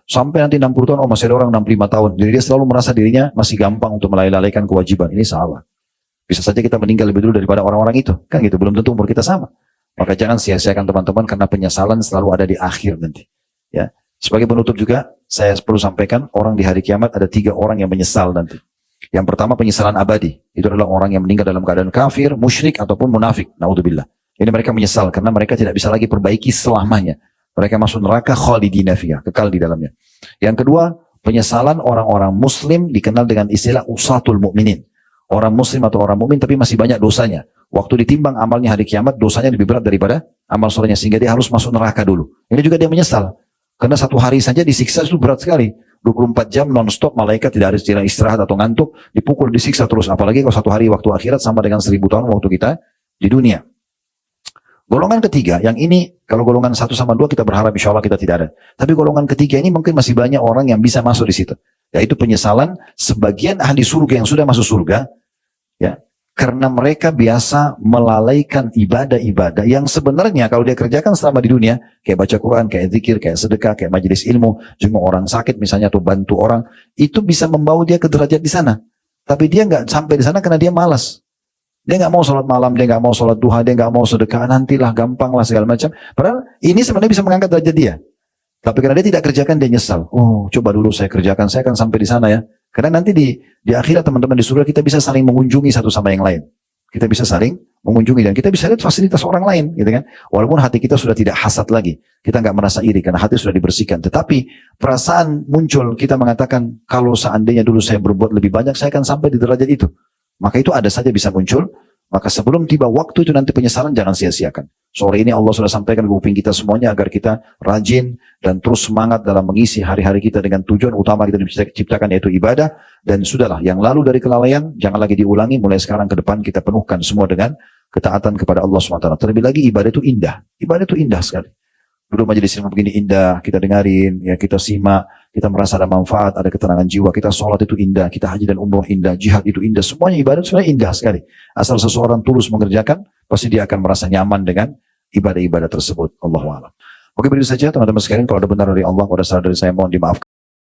Sampai nanti 60 tahun, oh masih ada orang 65 tahun. Jadi dia selalu merasa dirinya masih gampang untuk melalaikan kewajiban. Ini salah. Bisa saja kita meninggal lebih dulu daripada orang-orang itu. Kan gitu, belum tentu umur kita sama. Maka jangan sia-siakan teman-teman karena penyesalan selalu ada di akhir nanti. Ya. Sebagai penutup juga, saya perlu sampaikan, orang di hari kiamat ada 3 orang yang menyesal nanti. Yang pertama penyesalan abadi. Itu adalah orang yang meninggal dalam keadaan kafir, musyrik, ataupun munafik. Naudzubillah. Ini mereka menyesal karena mereka tidak bisa lagi perbaiki selamanya. Mereka masuk neraka khalidina fiha, kekal di dalamnya. Yang kedua, penyesalan orang-orang muslim dikenal dengan istilah usatul mukminin. Orang muslim atau orang mukmin tapi masih banyak dosanya. Waktu ditimbang amalnya hari kiamat, dosanya lebih berat daripada amal solehnya, sehingga dia harus masuk neraka dulu. Ini juga dia menyesal. Karena satu hari saja disiksa itu berat sekali. 24 jam non-stop, malaikat tidak ada istirahat atau ngantuk, dipukul, disiksa terus. Apalagi kalau satu hari waktu akhirat sama dengan 1000 tahun waktu kita di dunia. Golongan ketiga, yang ini kalau golongan 1 sama 2 kita berharap insya Allah kita tidak ada. Tapi golongan ketiga ini mungkin masih banyak orang yang bisa masuk di situ. Yaitu penyesalan sebagian ahli surga yang sudah masuk surga, ya, karena mereka biasa melalaikan ibadah-ibadah yang sebenarnya kalau dia kerjakan selama di dunia, kayak baca Quran, kayak zikir, kayak sedekah, kayak majelis ilmu, jenguk orang sakit misalnya atau bantu orang, itu bisa membawa dia ke derajat di sana. Tapi dia nggak sampai di sana karena dia malas. Dia nggak mau sholat malam, dia nggak mau sholat duha, dia nggak mau sedekah, nantilah gampang lah segala macam. Padahal ini sebenarnya bisa mengangkat derajat dia. Tapi karena dia tidak kerjakan, dia nyesal. Oh, coba dulu saya kerjakan, saya akan sampai di sana ya. Karena nanti di akhirat teman-teman di surga kita bisa saling mengunjungi satu sama yang lain. Kita bisa saling mengunjungi dan kita bisa lihat fasilitas orang lain, gitu kan? Walaupun hati kita sudah tidak hasad lagi, kita nggak merasa iri karena hati sudah dibersihkan. Tetapi perasaan muncul, kita mengatakan kalau seandainya dulu saya berbuat lebih banyak, saya akan sampai di derajat itu. Maka itu ada saja bisa muncul. Maka sebelum tiba waktu itu nanti penyesalan jangan sia-siakan. Sore ini Allah sudah sampaikan ke kuping kita semuanya agar kita rajin dan terus semangat dalam mengisi hari-hari kita dengan tujuan utama kita diciptakan yaitu ibadah. Dan sudahlah yang lalu dari kelalaian jangan lagi diulangi. Mulai sekarang ke depan kita penuhkan semua dengan ketaatan kepada Allah SWT. Terlebih lagi ibadah itu indah. Ibadah itu indah sekali. Dulu majelis ilmu begini indah, kita dengarin, ya kita simak, kita merasa ada manfaat, ada ketenangan jiwa, kita sholat itu indah, kita haji dan umroh indah, jihad itu indah, semuanya ibadah sebenarnya indah sekali. Asal seseorang tulus mengerjakan, pasti dia akan merasa nyaman dengan ibadah-ibadah tersebut. Allahu a'lam. Oke, begitu saja teman-teman sekalian, kalau ada benar dari Allah, kalau ada salah dari saya mohon dimaafkan.